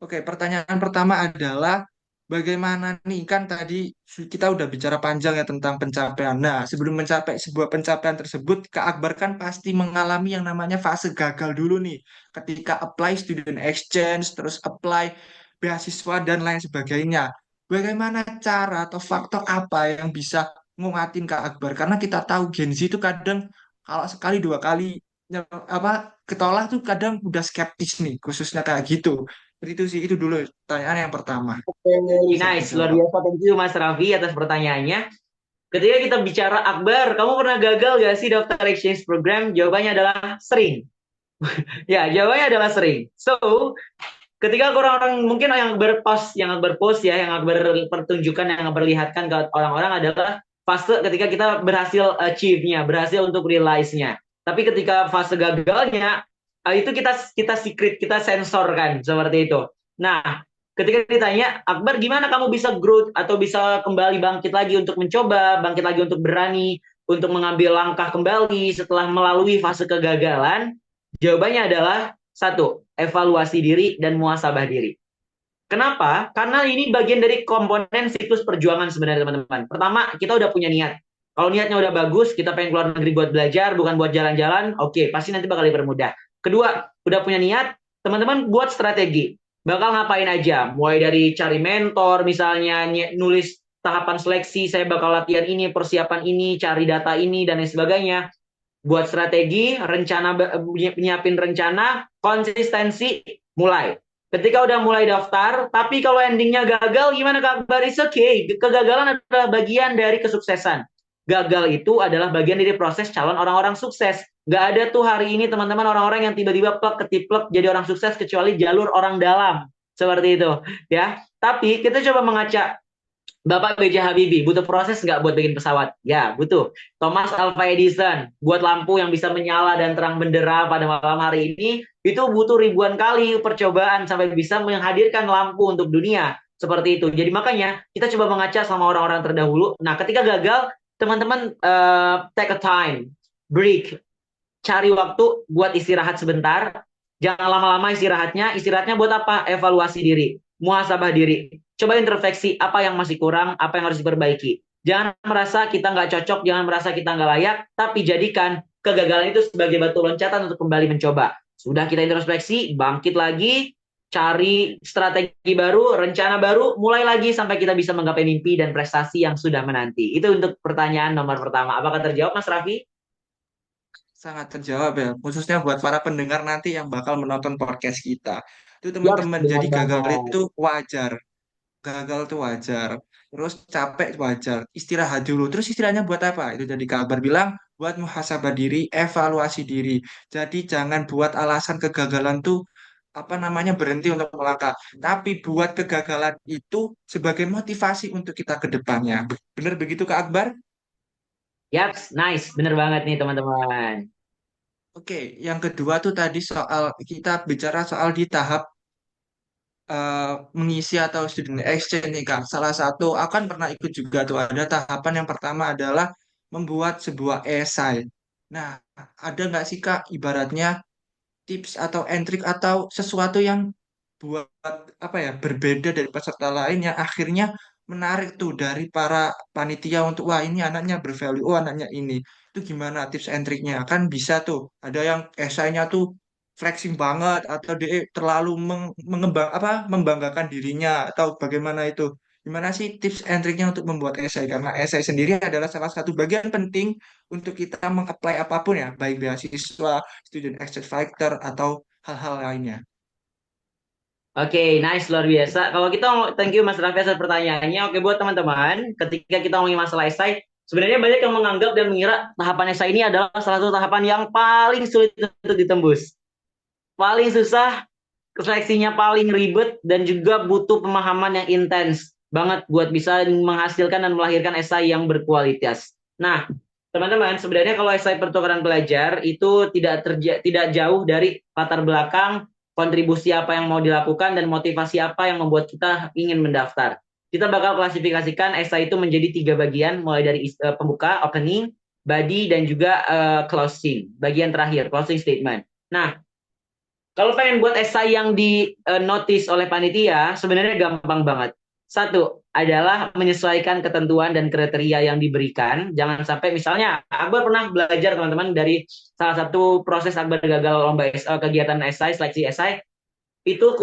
oke. Pertanyaan pertama adalah bagaimana nih kan tadi kita udah bicara panjang ya tentang pencapaian. Nah, sebelum mencapai sebuah pencapaian tersebut, Kak Akbar kan pasti mengalami yang namanya fase gagal dulu nih. Ketika apply student exchange, terus apply beasiswa dan lain sebagainya. Bagaimana cara atau faktor apa yang bisa nguatin Kak Akbar? Karena kita tahu Gen Z itu kadang kalau sekali 2 kali apa ketolak tuh kadang udah skeptis nih, khususnya kayak gitu. Itu sih, itu dulu pertanyaan yang pertama. Oke, Bisa nice, luar dijawab. biasa. Thank you Mas Raffi atas pertanyaannya. Ketika kita bicara Akbar, kamu pernah gagal gak sih daftar exchange program? Jawabannya adalah sering. Ya, jawabannya adalah sering. So, ketika orang-orang mungkin yang berpost ya, yang berpertunjukan, yang berlihatkan ke orang-orang adalah fase ketika kita berhasil achieve-nya, berhasil untuk realize-nya. Tapi ketika fase gagalnya, itu kita secret, kita sensor kan, seperti itu. Nah, ketika ditanya, Akbar gimana kamu bisa growth atau bisa kembali bangkit lagi untuk mencoba, bangkit lagi untuk berani, untuk mengambil langkah kembali setelah melalui fase kegagalan? Jawabannya adalah satu, evaluasi diri dan muhasabah diri. Kenapa? Karena ini bagian dari komponen siklus perjuangan sebenarnya teman-teman. Pertama, kita udah punya niat. Kalau niatnya udah bagus, kita pengen keluar negeri buat belajar, bukan buat jalan-jalan, oke, pasti nanti bakal dipermudah. Kedua, udah punya niat, teman-teman buat strategi. Bakal ngapain aja? Mulai dari cari mentor, misalnya nulis tahapan seleksi, saya bakal latihan ini, persiapan ini, cari data ini, dan lain sebagainya. Buat strategi, nyiapin rencana, konsistensi, mulai. Ketika udah mulai daftar, tapi kalau endingnya gagal, gimana kabar? It's okay. Kegagalan adalah bagian dari kesuksesan. Gagal itu adalah bagian dari proses calon orang-orang sukses. Gak ada tuh hari ini teman-teman orang-orang yang tiba-tiba plek ketiplek jadi orang sukses kecuali jalur orang dalam. Seperti itu. Ya. Tapi kita coba mengaca Bapak B.J. Habibie, butuh proses nggak buat bikin pesawat? Ya, butuh. Thomas Alva Edison, buat lampu yang bisa menyala dan terang benderang pada malam hari ini, itu butuh ribuan kali percobaan sampai bisa menghadirkan lampu untuk dunia. Seperti itu. Jadi makanya kita coba mengaca sama orang-orang terdahulu. Nah, ketika gagal, teman-teman take a time, break, cari waktu buat istirahat sebentar. Jangan lama-lama istirahatnya. Istirahatnya buat apa? Evaluasi diri, muhasabah diri. Coba introspeksi apa yang masih kurang, apa yang harus diperbaiki. Jangan merasa kita nggak cocok, jangan merasa kita nggak layak, tapi jadikan kegagalan itu sebagai batu loncatan untuk kembali mencoba. Sudah kita introspeksi, bangkit lagi, cari strategi baru, rencana baru, mulai lagi sampai kita bisa menggapai mimpi dan prestasi yang sudah menanti. Itu untuk pertanyaan nomor pertama. Apakah terjawab, Mas Raffi? Sangat terjawab ya, khususnya buat para pendengar nanti yang bakal menonton podcast kita. Itu Ya, teman-teman, benar jadi gagal banget. itu wajar. Gagal itu wajar. Terus capek itu wajar. Istirahat dulu. Terus istirahatnya buat apa? Itu jadi kabar bilang buat muhasabah diri, evaluasi diri. Jadi jangan buat alasan kegagalan tuh apa namanya berhenti untuk melangkah. Tapi buat kegagalan itu sebagai motivasi untuk kita ke depannya. Benar begitu Kak Akbar? Yaps, nice. Bener banget nih teman-teman. Oke, yang kedua tuh tadi soal kita bicara soal di tahap eh, mengisi atau student exchange nih Kak. Salah satu, aku kan pernah ikut juga tuh ada tahapan yang pertama adalah membuat sebuah esai. Nah, ada nggak sih Kak ibaratnya tips atau trik atau sesuatu yang buat apa ya berbeda dari peserta lain yang akhirnya menarik tuh dari para panitia untuk wah ini anaknya bervalue, oh anaknya ini. Itu gimana tips and triknya? Kan bisa tuh ada yang esainya tuh flexing banget atau dia terlalu mengembang apa membanggakan dirinya atau bagaimana itu. Gimana sih tips and triknya untuk membuat esai? Karena esai sendiri adalah salah satu bagian penting untuk kita meng-apply apapun ya, baik beasiswa, student exchange fighter atau hal-hal lainnya. Oke, nice, luar biasa. Kalau kita thank you Mas Raffi atas pertanyaannya. Oke, buat teman-teman, ketika kita ngomongin masalah esai, sebenarnya banyak yang menganggap dan mengira tahapan esai ini adalah salah satu tahapan yang paling sulit untuk ditembus. Paling susah, seleksinya paling ribet, dan juga butuh pemahaman yang intens banget buat bisa menghasilkan dan melahirkan esai yang berkualitas. Nah, teman-teman, sebenarnya kalau esai pertukaran pelajar itu tidak jauh dari latar belakang, kontribusi apa yang mau dilakukan, dan motivasi apa yang membuat kita ingin mendaftar. Kita bakal klasifikasikan esai itu menjadi 3 bagian, mulai dari pembuka, opening, body, dan juga closing, bagian terakhir, closing statement. Nah, kalau pengen buat esai yang di notice oleh panitia, sebenarnya gampang banget. Satu adalah menyesuaikan ketentuan dan kriteria yang diberikan. Jangan sampai misalnya Akbar pernah belajar teman-teman dari salah satu proses Akbar gagal lomba kegiatan esai, seleksi esai, itu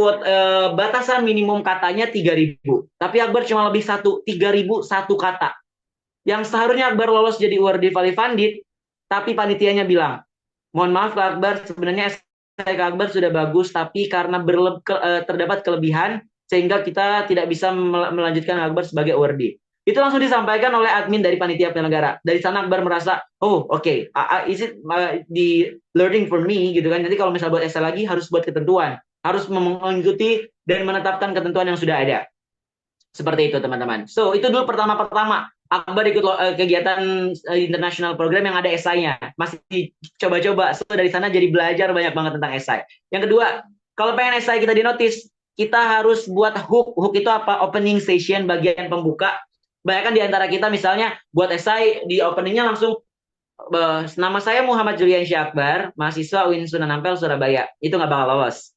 batasan minimum katanya 3.000. Tapi Akbar cuma lebih 3.000 satu kata. Yang seharusnya Akbar lolos jadi awardee Valley Funded, tapi panitianya bilang, mohon maaf Kak Akbar, sebenarnya Kak Akbar sudah bagus, tapi karena terdapat kelebihan, sehingga kita tidak bisa melanjutkan Kak Akbar sebagai awardee. Itu langsung disampaikan oleh admin dari panitia penyelenggara. Dari sana Akbar merasa, oh oke, is it di learning for me gitu kan. Nanti kalau misalnya buat essay lagi harus buat ketentuan, harus mengikuti dan menetapkan ketentuan yang sudah ada. Seperti itu teman-teman. So itu dulu pertama-pertama Akbar ikut kegiatan international program yang ada esainya. Masih coba-coba. So dari sana jadi belajar banyak banget tentang esai. Yang kedua, kalau pengen esai kita di notice, kita harus buat hook. Hook itu apa? Opening session bagian pembuka. Banyak kan di antara kita misalnya buat esai di openingnya langsung nama saya Muhammad Julian Syakbar, mahasiswa UIN Sunan Ampel Surabaya. Itu nggak bakal lolos.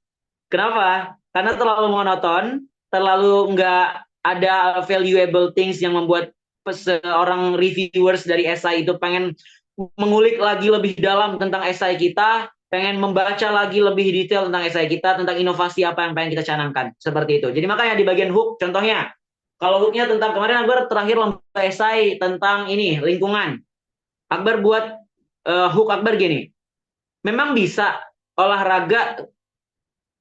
Kenapa? Karena terlalu monoton, terlalu nggak ada valuable things yang membuat seorang reviewers dari esai itu pengen mengulik lagi lebih dalam tentang esai kita, pengen membaca lagi lebih detail tentang esai kita, tentang inovasi apa yang pengen kita canangkan. Seperti itu. Jadi makanya di bagian hook, contohnya, kalau hooknya tentang kemarin Akbar terakhir lomba esai tentang ini, lingkungan. Akbar buat hook Akbar gini, memang bisa olahraga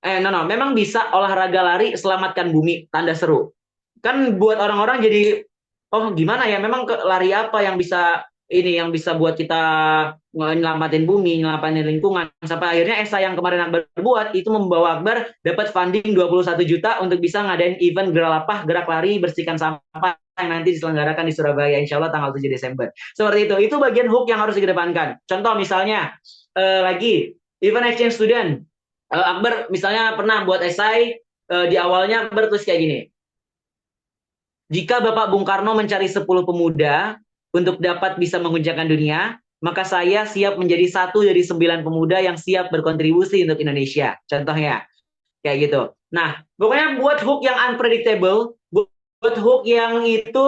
memang bisa olahraga lari selamatkan bumi, tanda seru. Kan buat orang-orang jadi, oh gimana ya, memang lari apa yang bisa buat kita nyelamatin bumi, nyelamatin lingkungan. Sampai akhirnya esai yang kemarin Akbar buat itu membawa Akbar dapat funding 21 juta untuk bisa ngadain event gerak lari bersihkan sampah yang nanti diselenggarakan di Surabaya insya Allah tanggal 7 Desember. Seperti itu bagian hook yang harus dikedepankan. Contoh misalnya lagi event exchange student. Akbar misalnya pernah buat esai di awalnya Akbar tulis kayak gini. Jika Bapak Bung Karno mencari 10 pemuda untuk dapat bisa menguncangkan dunia, maka saya siap menjadi 1 dari 9 pemuda yang siap berkontribusi untuk Indonesia. Contohnya kayak gitu. Nah, pokoknya buat hook yang unpredictable, buat hook yang itu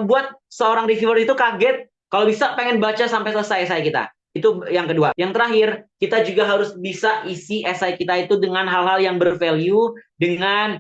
buat seorang reviewer itu kaget kalau bisa pengen baca sampai selesai esai kita. Itu yang kedua. Yang terakhir, kita juga harus bisa isi esai kita itu dengan hal-hal yang bervalue, dengan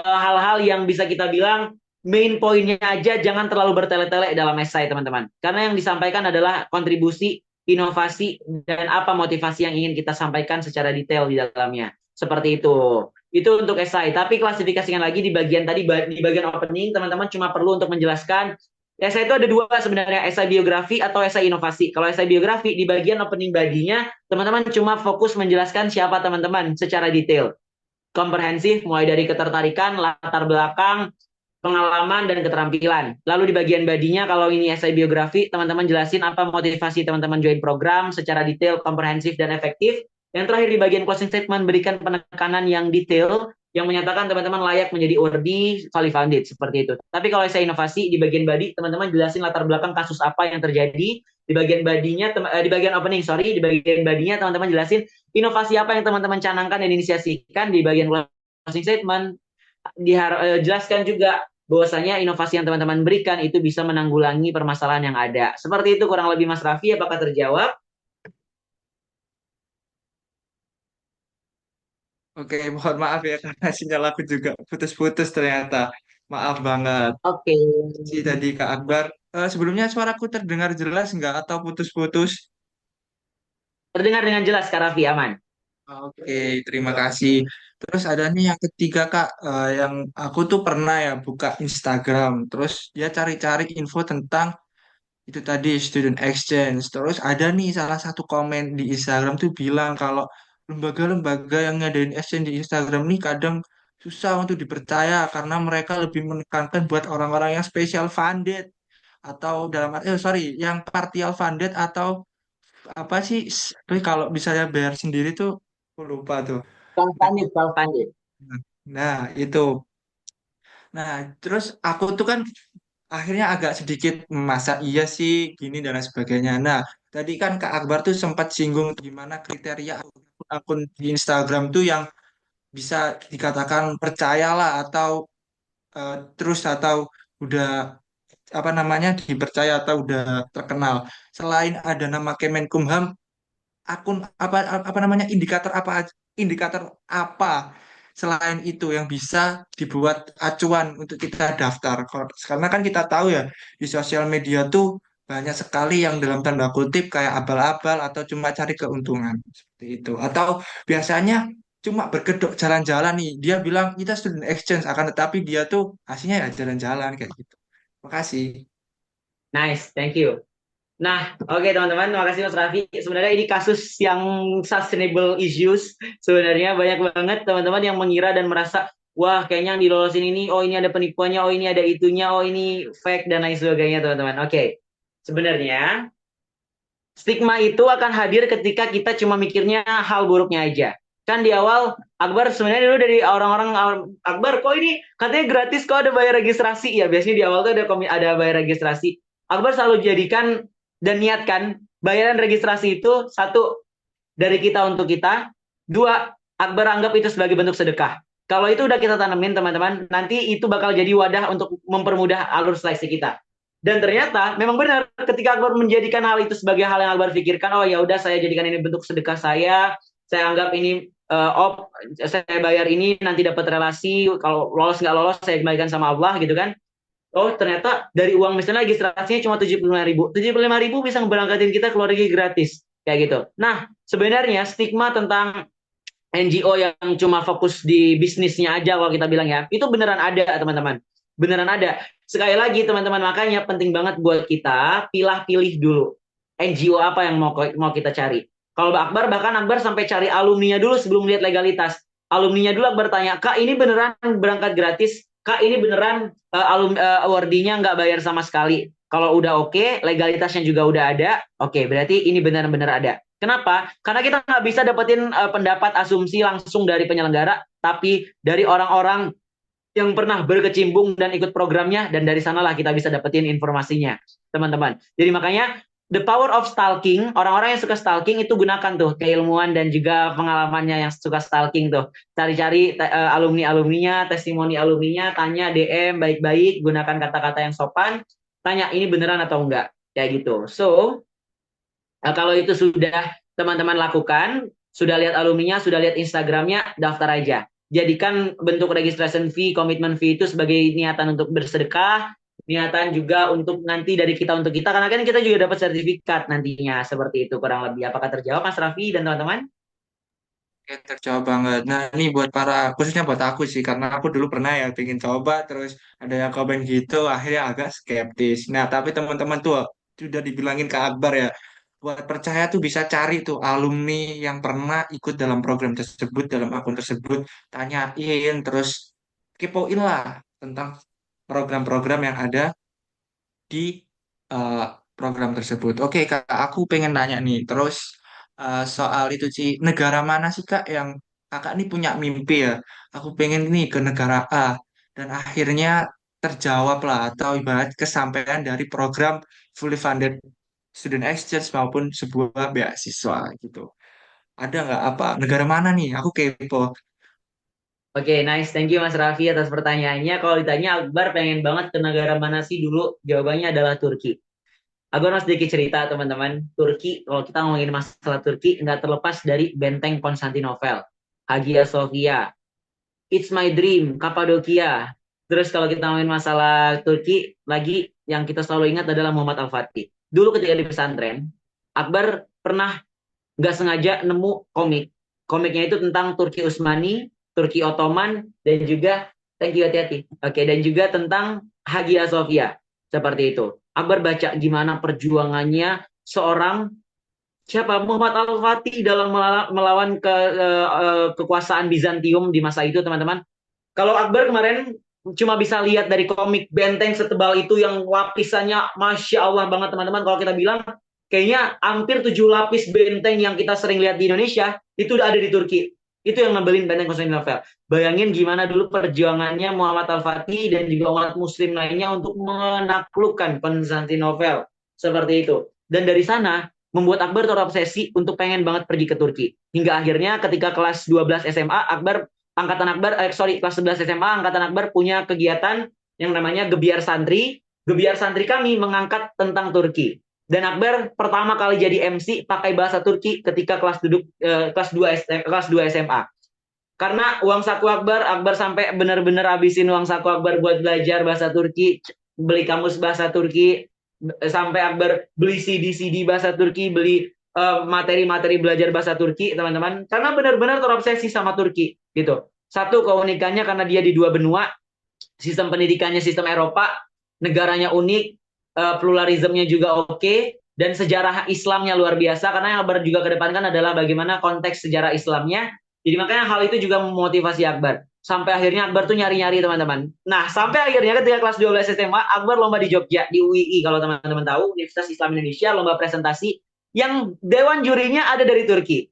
hal-hal yang bisa kita bilang main poinnya aja, jangan terlalu bertele-tele dalam esai teman-teman. Karena yang disampaikan adalah kontribusi, inovasi, dan apa motivasi yang ingin kita sampaikan secara detail di dalamnya. Seperti itu. Itu untuk esai. Tapi klasifikasikan lagi di bagian tadi, di bagian opening, teman-teman cuma perlu untuk menjelaskan esai itu ada 2 sebenarnya, esai biografi atau esai inovasi. Kalau esai biografi di bagian opening body-nya, teman-teman cuma fokus menjelaskan siapa teman-teman secara detail. Komprehensif, mulai dari ketertarikan, latar belakang, pengalaman, dan keterampilan. Lalu di bagian body-nya, kalau ini esai biografi, teman-teman jelasin apa motivasi teman-teman join program secara detail, komprehensif, dan efektif. Yang terakhir di bagian closing statement, berikan penekanan yang detail, yang menyatakan teman-teman layak menjadi worthy, value founded, seperti itu. Tapi kalau saya inovasi, di bagian body, teman-teman jelasin latar belakang kasus apa yang terjadi, di bagian body-nya, di bagian opening, di bagian body-nya teman-teman jelasin inovasi apa yang teman-teman canangkan dan inisiasikan. Di bagian closing statement, jelaskan juga bahwasanya inovasi yang teman-teman berikan itu bisa menanggulangi permasalahan yang ada. Seperti itu kurang lebih Mas Raffi, apakah terjawab? Oke, mohon maaf ya karena sinyal aku juga putus-putus ternyata. Maaf banget. Oke. Si tadi Kak Akbar. Sebelumnya suaraku terdengar jelas nggak atau putus-putus? Terdengar dengan jelas Kak Raffi, aman. Oke, terima kasih. Terus ada nih yang ketiga Kak, yang aku tuh pernah ya buka Instagram, terus dia cari-cari info tentang itu tadi student exchange. Terus ada nih salah satu komen di Instagram tuh bilang kalau lembaga-lembaga yang ngadain exchange di Instagram nih kadang susah untuk dipercaya karena mereka lebih menekankan buat orang-orang yang special funded atau yang partial funded atau apa sih? Tapi kalau misalnya bayar sendiri tuh aku lupa tuh. Self-funded. Nah, itu. Nah, terus aku tuh kan akhirnya agak sedikit masa iya sih gini dan lain sebagainya. Nah, tadi kan Kak Akbar tuh sempat singgung gimana kriteria akun di Instagram tuh yang bisa dikatakan percayalah atau terus atau udah apa namanya dipercaya atau udah terkenal. Selain ada nama Kemenkumham, akun apa namanya indikator apa selain itu yang bisa dibuat acuan untuk kita daftar. Karena kan kita tahu ya di sosial media tuh banyak sekali yang dalam tanda kutip kayak abal-abal atau cuma cari keuntungan seperti itu. Atau biasanya cuma berkedok jalan-jalan nih. Dia bilang kita student exchange akan tetapi dia tuh aslinya ya jalan-jalan kayak gitu. Makasih. Nice, thank you. Nah, oke teman-teman, terima kasih Mas Raffi. Sebenarnya ini kasus yang sustainable issues. Sebenarnya banyak banget teman-teman yang mengira dan merasa, wah kayaknya yang dilolosin ini, oh ini ada penipuannya, oh ini ada itunya, oh ini fake dan lain sebagainya teman-teman. Oke, sebenarnya stigma itu akan hadir ketika kita cuma mikirnya hal buruknya aja. Kan di awal Akbar sebenarnya dulu dari orang-orang Akbar kok ini katanya gratis kok ada bayar registrasi ya biasanya di awal tuh ada bayar registrasi. Akbar selalu jadikan dan niatkan bayaran registrasi itu satu dari kita untuk kita, dua Akbar anggap itu sebagai bentuk sedekah. Kalau itu udah kita tanemin teman-teman, nanti itu bakal jadi wadah untuk mempermudah alur seleksi kita. Dan ternyata memang benar ketika Akbar menjadikan hal itu sebagai hal yang Akbar pikirkan, oh ya udah saya jadikan ini bentuk sedekah saya anggap ini saya bayar ini nanti dapat relasi, kalau lolos nggak lolos saya kembalikan sama Allah gitu kan. Oh ternyata dari uang misalnya registrasinya cuma 75.000, 75.000 bisa ngeberangkatin kita keluar negeri gratis kayak gitu. Nah sebenarnya stigma tentang NGO yang cuma fokus di bisnisnya aja kalau kita bilang ya, itu beneran ada teman-teman, beneran ada. Sekali lagi teman-teman, makanya penting banget buat kita pilih-pilih dulu NGO apa yang mau kita cari. Kalau Akbar bahkan Akbar sampai cari alumninya dulu sebelum lihat legalitas. Alumninya dulu Akbar tanya, kak ini beneran berangkat gratis? Kak ini beneran awardee-nya nggak bayar sama sekali? Kalau udah oke, legalitasnya juga udah ada, oke berarti ini benar-benar ada. Kenapa? Karena kita nggak bisa dapetin pendapat asumsi langsung dari penyelenggara, tapi dari orang-orang yang pernah berkecimpung dan ikut programnya, dan dari sanalah kita bisa dapetin informasinya, teman-teman. Jadi makanya the power of stalking, orang-orang yang suka stalking itu gunakan tuh keilmuan dan juga pengalamannya yang suka stalking tuh. Cari-cari alumni-alumninya, testimoni alumninya, tanya DM baik-baik, gunakan kata-kata yang sopan, tanya ini beneran atau enggak, kayak gitu. So, kalau itu sudah teman-teman lakukan, sudah lihat alumninya, sudah lihat Instagramnya, daftar aja. Jadikan bentuk registration fee, komitmen fee itu sebagai niatan untuk bersedekah, niatan juga untuk nanti dari kita untuk kita, karena kan kita juga dapat sertifikat nantinya, seperti itu kurang lebih. Apakah terjawab Mas Raffi dan teman-teman? Oke, terjawab banget. Nah, ini buat para, khususnya buat aku sih, karena aku dulu pernah ya pengen coba, terus ada yang komen gitu, akhirnya agak skeptis. Nah, tapi teman-teman tuh sudah dibilangin ke Akbar ya, buat percaya tuh bisa cari tuh alumni yang pernah ikut dalam program tersebut, dalam akun tersebut, tanyain, terus kepoin lah tentang program-program yang ada di eh, program tersebut. Oke, Kak, aku pengen nanya nih, terus soal itu sih, negara mana sih Kak yang Kakak ini punya mimpi ya? Aku pengen nih ke negara A, dan akhirnya terjawab lah, atau ibarat kesampaian dari program fully funded student exchange maupun sebuah beasiswa gitu. Ada nggak apa negara mana nih? Aku kepo. Oke, nice. Thank you Mas Raffi atas pertanyaannya. Kalau ditanya Akbar pengen banget ke negara mana sih dulu? Jawabannya adalah Turki. Aku harus sedikit cerita teman-teman. Turki, kalau kita ngomongin masalah Turki, nggak terlepas dari benteng Konstantinopel, Hagia Sophia, It's My Dream, Kapadokia. Terus kalau kita ngomongin masalah Turki, lagi yang kita selalu ingat adalah Muhammad Al-Fatih. Dulu ketika di pesantren, Akbar pernah nggak sengaja nemu komik. Komiknya itu tentang Turki Utsmani, Turki Ottoman, dan juga, thank you hati-hati. Oke, dan juga tentang Hagia Sophia. Seperti itu. Akbar baca gimana perjuangannya seorang siapa Muhammad Al-Fatih dalam melawan kekuasaan Bizantium di masa itu, teman-teman. Kalau Akbar kemarin cuma bisa lihat dari komik benteng setebal itu yang lapisannya Masya Allah banget teman-teman. Kalau kita bilang kayaknya hampir 7 lapis benteng yang kita sering lihat di Indonesia itu udah ada di Turki. Itu yang ngebelin benteng Konstantinopel. Bayangin gimana dulu perjuangannya Muhammad Al-Fatih dan juga umat muslim lainnya untuk menaklukkan Konstantinopel. Seperti itu. Dan dari sana membuat Akbar terobsesi untuk pengen banget pergi ke Turki. Hingga akhirnya ketika kelas 12 SMA, kelas 11 SMA, Angkatan Akbar punya kegiatan yang namanya Gebiar Santri. Gebiar Santri kami mengangkat tentang Turki. Dan Akbar pertama kali jadi MC pakai bahasa Turki ketika kelas 2 SMA. Karena uang saku Akbar, Akbar sampai benar-benar habisin uang saku Akbar buat belajar bahasa Turki, beli kamus bahasa Turki, sampai Akbar beli CD-CD bahasa Turki, beli materi-materi belajar bahasa Turki, teman-teman, karena benar-benar terobsesi sama Turki gitu. Satu, keunikannya karena dia di dua benua, sistem pendidikannya sistem Eropa, negaranya unik, pluralismenya juga oke, dan sejarah Islamnya luar biasa, karena yang Akbar juga kedepankan adalah bagaimana konteks sejarah Islamnya. Jadi makanya hal itu juga memotivasi Akbar. Sampai akhirnya Akbar tuh nyari-nyari, teman-teman. Nah, sampai akhirnya ketika kelas 12 SMA, Akbar lomba di Jogja, di UII, kalau teman-teman tahu, Universitas Islam Indonesia, lomba presentasi, yang dewan jurinya ada dari Turki.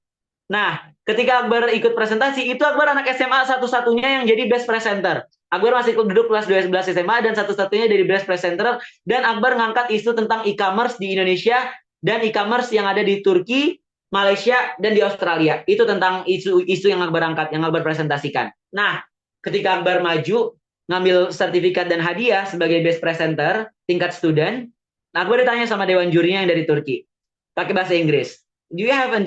Nah, ketika Akbar ikut presentasi, itu Akbar anak SMA satu-satunya yang jadi best presenter. Akbar masih duduk kelas 12 SMA dan satu-satunya dari best presenter, dan Akbar ngangkat isu tentang e-commerce di Indonesia dan e-commerce yang ada di Turki, Malaysia, dan di Australia. Itu tentang isu-isu yang Akbar angkat, yang Akbar presentasikan. Nah, ketika Akbar maju, ngambil sertifikat dan hadiah sebagai best presenter tingkat student, Akbar ditanya sama dewan jurinya yang dari Turki, pakai bahasa Inggris. Do you have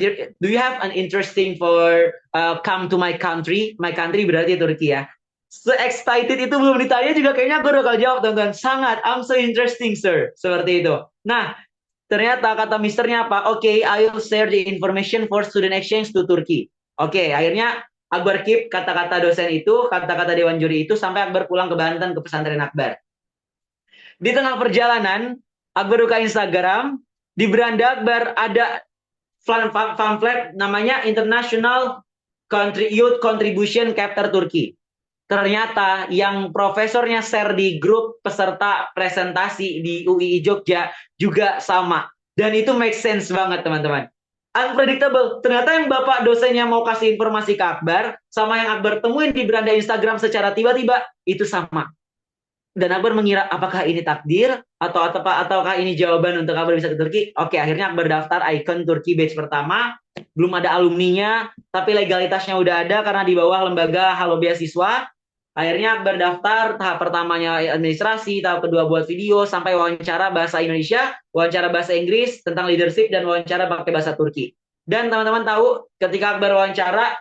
an interesting for come to my country? My country berarti Turki ya. So excited itu belum ditanya juga kayaknya gue bakal jawab, teman-teman. Sangat, I'm so interesting, sir. Seperti itu. Nah, ternyata kata misternya apa? Oke, I will share the information for student exchange to Turkey. Oke, akhirnya Akbar keep kata-kata dosen itu, kata-kata dewan juri itu, sampai Akbar pulang ke Banten, ke pesantren Akbar. Di tengah perjalanan, Akbar buka Instagram, di beranda Akbar ada pamflet namanya International Youth Contribution Chapter Turki. Ternyata yang profesornya share di grup peserta presentasi di UII Jogja juga sama. Dan itu make sense banget, teman-teman. Unpredictable. Ternyata yang bapak dosennya mau kasih informasi ke Akbar, sama yang Akbar temuin di beranda Instagram secara tiba-tiba, itu sama. Dan Akbar mengira apakah ini takdir ataukah ini jawaban untuk Akbar bisa ke Turki. Oke, akhirnya Akbar daftar Icon Turki batch pertama, belum ada alumninya, tapi legalitasnya udah ada karena di bawah lembaga Halo Beasiswa. Akhirnya Akbar daftar, tahap pertamanya administrasi, tahap kedua buat video, sampai wawancara bahasa Indonesia, wawancara bahasa Inggris tentang leadership, dan wawancara pakai bahasa Turki. Dan teman-teman tahu, ketika Akbar wawancara,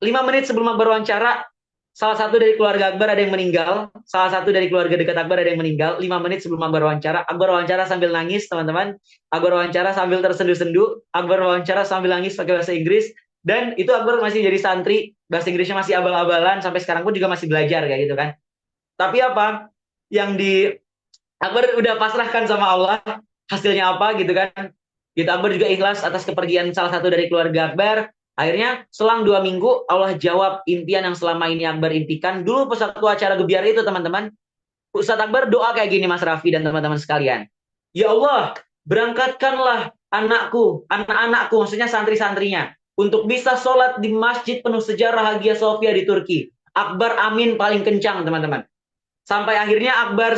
5 menit sebelum Akbar wawancara, salah satu dari keluarga Akbar ada yang meninggal, salah satu dari keluarga dekat Akbar ada yang meninggal, 5 menit sebelum Akbar wawancara sambil nangis, teman-teman. Akbar wawancara sambil tersendu-sendu, Akbar wawancara sambil nangis pakai bahasa Inggris, dan itu Akbar masih jadi santri, bahasa Inggrisnya masih abal-abalan, sampai sekarang pun juga masih belajar kayak gitu kan. Tapi apa, yang di Akbar udah pasrahkan sama Allah, hasilnya apa gitu kan. Gitu, Akbar juga ikhlas atas kepergian salah satu dari keluarga Akbar. Akhirnya selang 2 minggu Allah jawab impian yang selama ini Akbar impikan. Dulu pas waktu acara Gebiar itu, teman-teman, Ustadz Akbar doa kayak gini, Mas Raffi dan teman-teman sekalian. Ya Allah, berangkatkanlah anakku, anak-anakku, maksudnya santri-santrinya, untuk bisa sholat di masjid penuh sejarah Hagia Sophia di Turki. Akbar amin paling kencang, teman-teman. Sampai akhirnya Akbar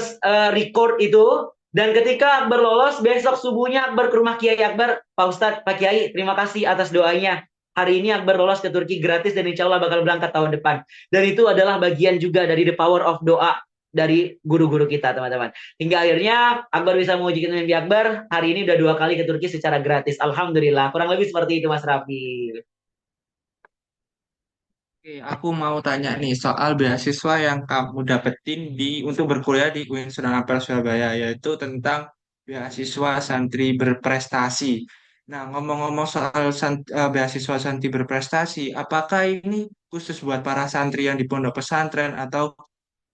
record itu, dan ketika Akbar lolos, besok subuhnya Akbar ke rumah Kiai Akbar, Pak Ustadz, Pak Kiai, terima kasih atas doanya. Hari ini Akbar lolos ke Turki gratis dan insya Allah bakal berangkat tahun depan. Dan itu adalah bagian juga dari the power of doa dari guru-guru kita, teman-teman. Hingga akhirnya Akbar bisa mewujudkan mimpi Akbar. Hari ini udah 2 kali ke Turki secara gratis. Alhamdulillah. Kurang lebih seperti itu, Mas Raffi. Oke, aku mau tanya nih soal beasiswa yang kamu dapetin untuk berkuliah di UIN Sunan Ampel Surabaya, yaitu tentang beasiswa santri berprestasi. Nah, ngomong-ngomong soal beasiswa santri berprestasi, apakah ini khusus buat para santri yang di pondok pesantren atau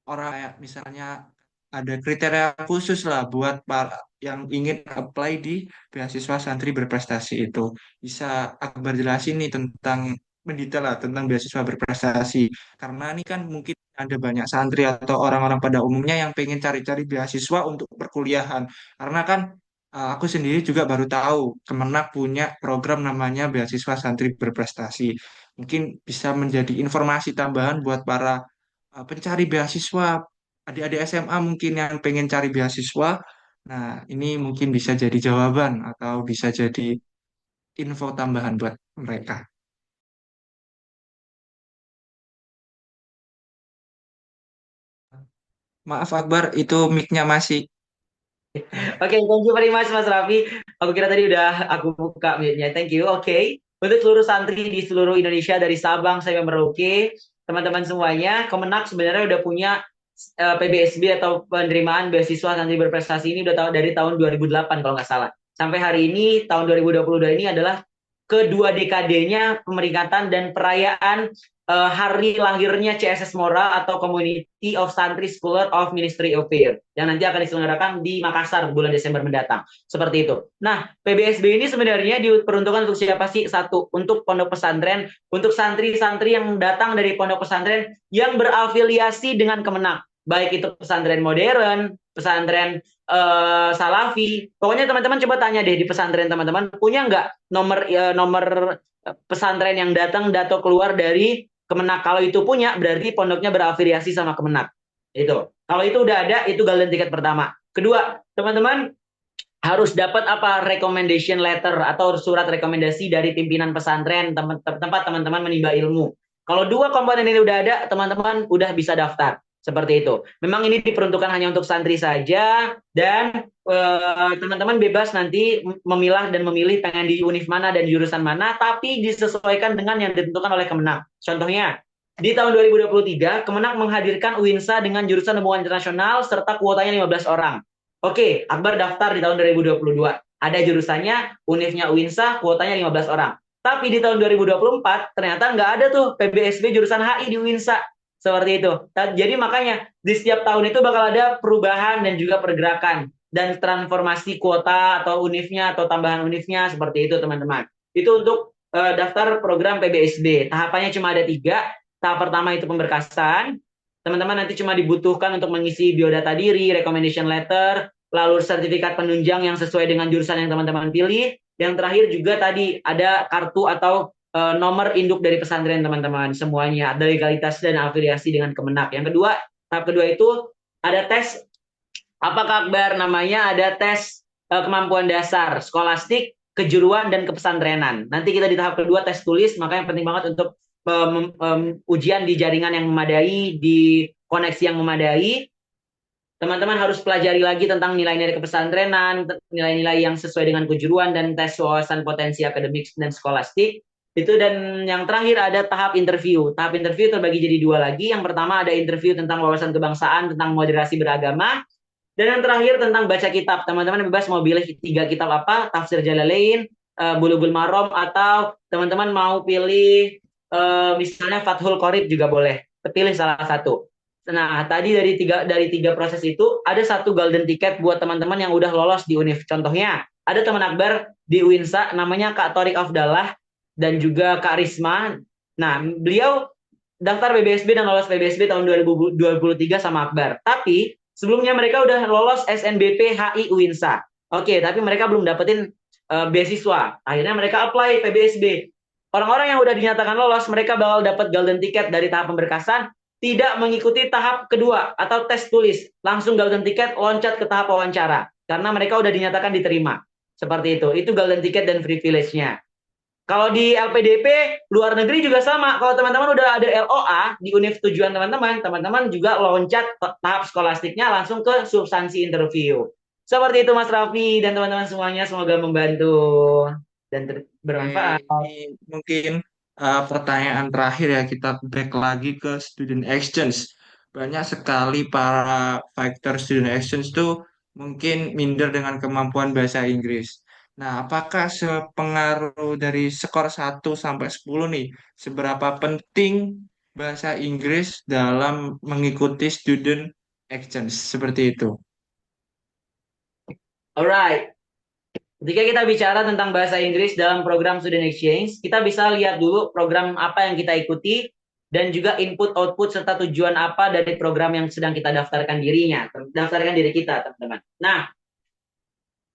orang kayak misalnya ada kriteria khusus lah buat para yang ingin apply di beasiswa santri berprestasi itu? Bisa Akbar jelasin nih tentang mendetail lah tentang beasiswa berprestasi. Karena ini kan mungkin ada banyak santri atau orang-orang pada umumnya yang pengen cari-cari beasiswa untuk perkuliahan. Karena kan aku sendiri juga baru tahu Kemenak punya program namanya beasiswa santri berprestasi. Mungkin bisa menjadi informasi tambahan buat para pencari beasiswa, adik-adik SMA mungkin yang pengen cari beasiswa. Nah, ini mungkin bisa jadi jawaban atau bisa jadi info tambahan buat mereka. Maaf Akbar, itu mic-nya masih. Oke, thank you very much, Mas Raffi. Aku kira tadi udah aku buka mute-nya. Thank you. Oke. Untuk seluruh santri di seluruh Indonesia dari Sabang sampai Merauke, teman-teman semuanya, Kemenak sebenarnya udah punya PBSB atau penerimaan beasiswa santri berprestasi ini udah dari tahun 2008 kalau nggak salah. sampai hari ini tahun 2022 ini adalah kedua dekadenya pemeringkatan dan perayaan hari lahirnya CSS Mora atau Community of Santri Scholar of Ministry Affair yang nanti akan diselenggarakan di Makassar bulan Desember mendatang. Seperti itu. Nah, PBSB ini sebenarnya diperuntukkan untuk siapa sih? Satu, untuk pondok pesantren, untuk santri-santri yang datang dari pondok pesantren yang berafiliasi dengan Kemenak. Baik itu pesantren modern, pesantren Salafi. Pokoknya teman-teman coba tanya deh di pesantren teman-teman, punya nggak nomor pesantren yang datang atau keluar dari Kemenak. Kalau itu punya, berarti pondoknya berafiliasi sama Kemenak. Itu. Kalau itu udah ada, itu golden ticket pertama. Kedua, teman-teman harus dapat apa recommendation letter atau surat rekomendasi dari pimpinan pesantren tempat teman-teman menimba ilmu. Kalau dua komponen ini udah ada, teman-teman udah bisa daftar. Seperti itu. Memang ini diperuntukkan hanya untuk santri saja dan teman-teman bebas nanti memilah dan memilih pengen di univ mana dan jurusan mana, tapi disesuaikan dengan yang ditentukan oleh Kemenak. Contohnya, di tahun 2023, Kemenak menghadirkan UINSA dengan jurusan hubungan internasional serta kuotanya 15 orang. Oke, Akbar daftar di tahun 2022. Ada jurusannya, univnya UINSA, kuotanya 15 orang. Tapi di tahun 2024, ternyata nggak ada tuh PBSB jurusan HI di UINSA. Seperti itu. Jadi makanya di setiap tahun itu bakal ada perubahan dan juga pergerakan dan transformasi kuota atau univnya atau tambahan univnya seperti itu teman-teman. Itu untuk daftar program PBSB. Tahapannya cuma ada 3. Tahap pertama itu pemberkasan. Teman-teman nanti cuma dibutuhkan untuk mengisi biodata diri, recommendation letter, lalu sertifikat penunjang yang sesuai dengan jurusan yang teman-teman pilih. Yang terakhir juga tadi ada kartu atau nomor induk dari pesantren teman-teman semuanya, ada legalitas dan afiliasi dengan Kemenak. Yang kedua, tahap kedua itu ada tes apakah Akbar namanya ada tes kemampuan dasar, skolastik, kejuruan dan kepesantrenan. Nanti kita di tahap kedua tes tulis, makanya penting banget untuk ujian di jaringan yang memadai, di koneksi yang memadai. Teman-teman harus pelajari lagi tentang nilai-nilai kepesantrenan, nilai-nilai yang sesuai dengan kejuruan dan tes wawasan potensi akademik dan skolastik. Itu dan yang terakhir ada tahap interview. Tahap interview terbagi jadi 2 lagi. Yang pertama ada interview tentang wawasan kebangsaan, tentang moderasi beragama. Dan yang terakhir tentang baca kitab. Teman-teman bebas mau pilih 3 kitab apa, Tafsir Jalalain, Bulughul Maram, atau teman-teman mau pilih misalnya Fathul Qorib juga boleh. Pilih salah satu. Nah, tadi dari tiga proses itu ada satu golden ticket buat teman-teman yang udah lolos di univ. Contohnya, ada teman Akbar di UINSA namanya Kak Torik Afdallah dan juga Kak Risma. Nah, beliau daftar PBSB dan lolos PBSB tahun 2023 sama Akbar. Tapi sebelumnya mereka udah lolos SNBP HI UINSA. Oke, tapi mereka belum dapetin beasiswa. Akhirnya mereka apply PBSB. Orang-orang yang udah dinyatakan lolos, mereka bakal dapat golden ticket dari tahap pemberkasan, tidak mengikuti tahap kedua atau tes tulis, langsung golden ticket loncat ke tahap wawancara karena mereka udah dinyatakan diterima. Seperti itu golden ticket dan privilege-nya. Kalau di LPDP luar negeri juga sama. Kalau teman-teman udah ada LOA di univ tujuan teman-teman juga loncat tahap skolastiknya langsung ke substansi interview. Seperti itu Mas Raffi dan teman-teman semuanya, semoga membantu dan bermanfaat. Ini mungkin pertanyaan terakhir ya, kita back lagi ke student exchange. Banyak sekali para fighter student exchange itu mungkin minder dengan kemampuan bahasa Inggris. Nah, apakah sepengaruh dari skor 1 sampai 10 nih, seberapa penting bahasa Inggris dalam mengikuti student exchange seperti itu? Alright. Ketika kita bicara tentang bahasa Inggris dalam program student exchange, kita bisa lihat dulu program apa yang kita ikuti dan juga input output serta tujuan apa dari program yang sedang kita daftarkan diri kita, teman-teman. Nah,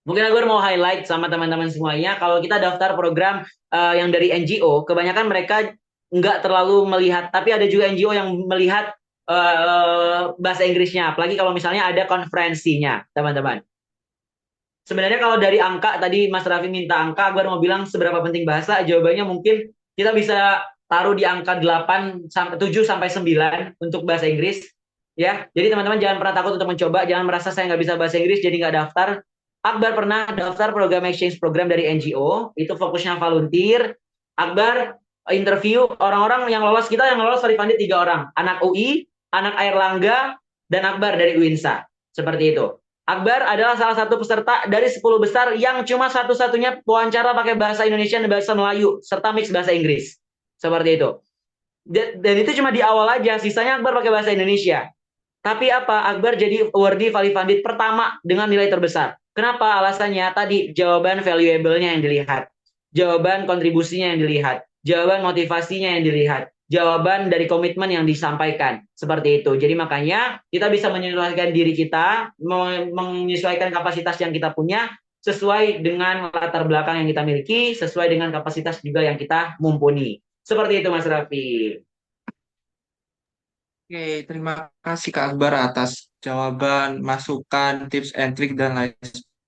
mungkin aku mau highlight sama teman-teman semuanya, kalau kita daftar program yang dari NGO, kebanyakan mereka nggak terlalu melihat, tapi ada juga NGO yang melihat bahasa Inggrisnya, apalagi kalau misalnya ada konferensinya, teman-teman. Sebenarnya kalau dari angka, tadi Mas Raffi minta angka, gue mau bilang seberapa penting bahasa, jawabannya mungkin kita bisa taruh di angka 7 sampai 9 untuk bahasa Inggris. Ya, jadi teman-teman jangan pernah takut untuk mencoba, jangan merasa saya nggak bisa bahasa Inggris jadi nggak daftar. Akbar pernah daftar program exchange program dari NGO, itu fokusnya volunteer. Akbar interview orang-orang yang lolos, kita yang lolos Farifandi 3 orang, anak UI, anak Airlangga, dan Akbar dari UINSA. Seperti itu. Akbar adalah salah satu peserta dari 10 besar yang cuma satu-satunya wawancara pakai bahasa Indonesia dan bahasa Melayu, serta mix bahasa Inggris. Seperti itu. Dan itu cuma di awal aja, sisanya Akbar pakai bahasa Indonesia. Tapi apa? Akbar jadi awardee Valley Funded pertama dengan nilai terbesar. Kenapa? Alasannya tadi jawaban valuable-nya yang dilihat, jawaban kontribusinya yang dilihat, jawaban motivasinya yang dilihat, jawaban dari komitmen yang disampaikan. Seperti itu. Jadi makanya kita bisa menyesuaikan diri kita, menyesuaikan kapasitas yang kita punya sesuai dengan latar belakang yang kita miliki, sesuai dengan kapasitas juga yang kita mumpuni. Seperti itu Mas Raffi. Oke, terima kasih Kak Akbar atas jawaban, masukan, tips and trik, dan lain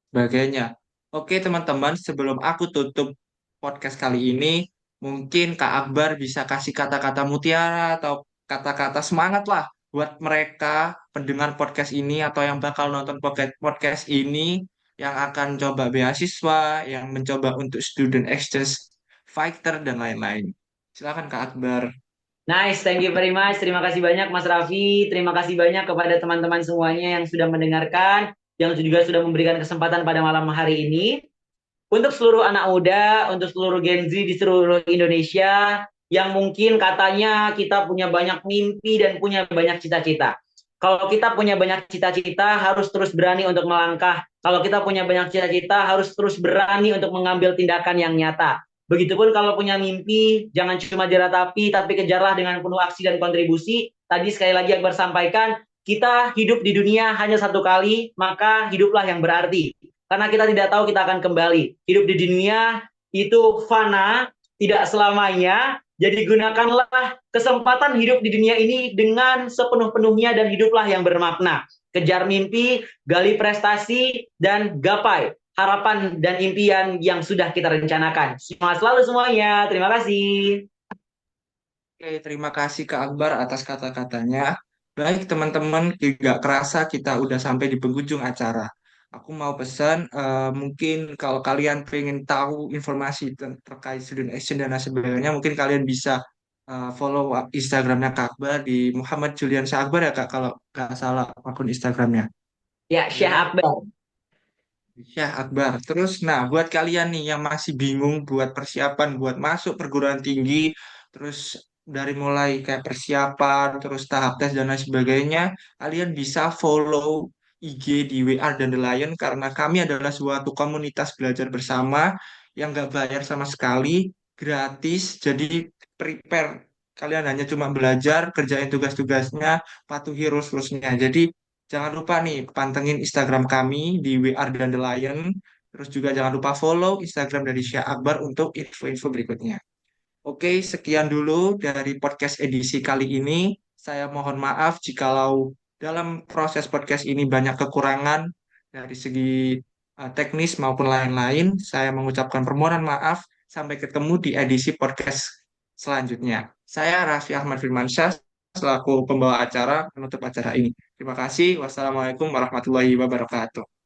sebagainya. Oke, teman-teman, sebelum aku tutup podcast kali ini, mungkin Kak Akbar bisa kasih kata-kata mutiara atau kata-kata semangat lah buat mereka pendengar podcast ini atau yang bakal nonton podcast ini yang akan coba beasiswa, yang mencoba untuk student exchange fighter, dan lain-lain. Silakan Kak Akbar. Nice, thank you very much. Terima kasih banyak Mas Raffi. Terima kasih banyak kepada teman-teman semuanya yang sudah mendengarkan, yang juga sudah memberikan kesempatan pada malam hari ini. Untuk seluruh anak muda, untuk seluruh Gen Z di seluruh Indonesia, yang mungkin katanya kita punya banyak mimpi dan punya banyak cita-cita. Kalau kita punya banyak cita-cita, harus terus berani untuk melangkah. Kalau kita punya banyak cita-cita, harus terus berani untuk mengambil tindakan yang nyata. Begitupun kalau punya mimpi, jangan cuma diratapi, tapi kejarlah dengan penuh aksi dan kontribusi. Tadi sekali lagi Akbar sampaikan, kita hidup di dunia hanya satu kali, maka hiduplah yang berarti. Karena kita tidak tahu kita akan kembali. Hidup di dunia itu fana, tidak selamanya. Jadi gunakanlah kesempatan hidup di dunia ini dengan sepenuh-penuhnya dan hiduplah yang bermakna. Kejar mimpi, gali prestasi, dan gapai harapan dan impian yang sudah kita rencanakan. Semangat selalu semuanya. Terima kasih. Oke, terima kasih Kak Akbar atas kata-katanya. Baik teman-teman, tidak kerasa kita udah sampai di penghujung acara. Aku mau pesan, mungkin kalau kalian pengen tahu informasi terkait student action dan lain sebagainya, mungkin kalian bisa follow Instagramnya Kak Akbar di Muhammad Julian Syah Akbar ya Kak, kalau nggak salah akun Instagramnya. Ya, Syekh Ya, Akbar. Syah Akbar. Terus, nah, buat kalian nih yang masih bingung buat persiapan buat masuk perguruan tinggi, terus dari mulai kayak persiapan, terus tahap tes dan lain sebagainya, kalian bisa follow IG di WR dan The Lion karena kami adalah suatu komunitas belajar bersama yang nggak bayar sama sekali, gratis. Jadi prepare. Kalian hanya cuma belajar, kerjain tugas-tugasnya, patuhi rules-rulesnya. Jadi jangan lupa nih, pantengin Instagram kami di WR dan The Lion. Terus juga jangan lupa follow Instagram dari Syah Akbar untuk info-info berikutnya. Oke, sekian dulu dari podcast edisi kali ini. Saya mohon maaf jikalau dalam proses podcast ini banyak kekurangan dari segi teknis maupun lain-lain. Saya mengucapkan permohonan maaf. Sampai ketemu di edisi podcast selanjutnya. Saya Raffi Ahmad Firmansyah selaku pembawa acara penutup acara ini. Terima kasih. Wassalamualaikum warahmatullahi wabarakatuh.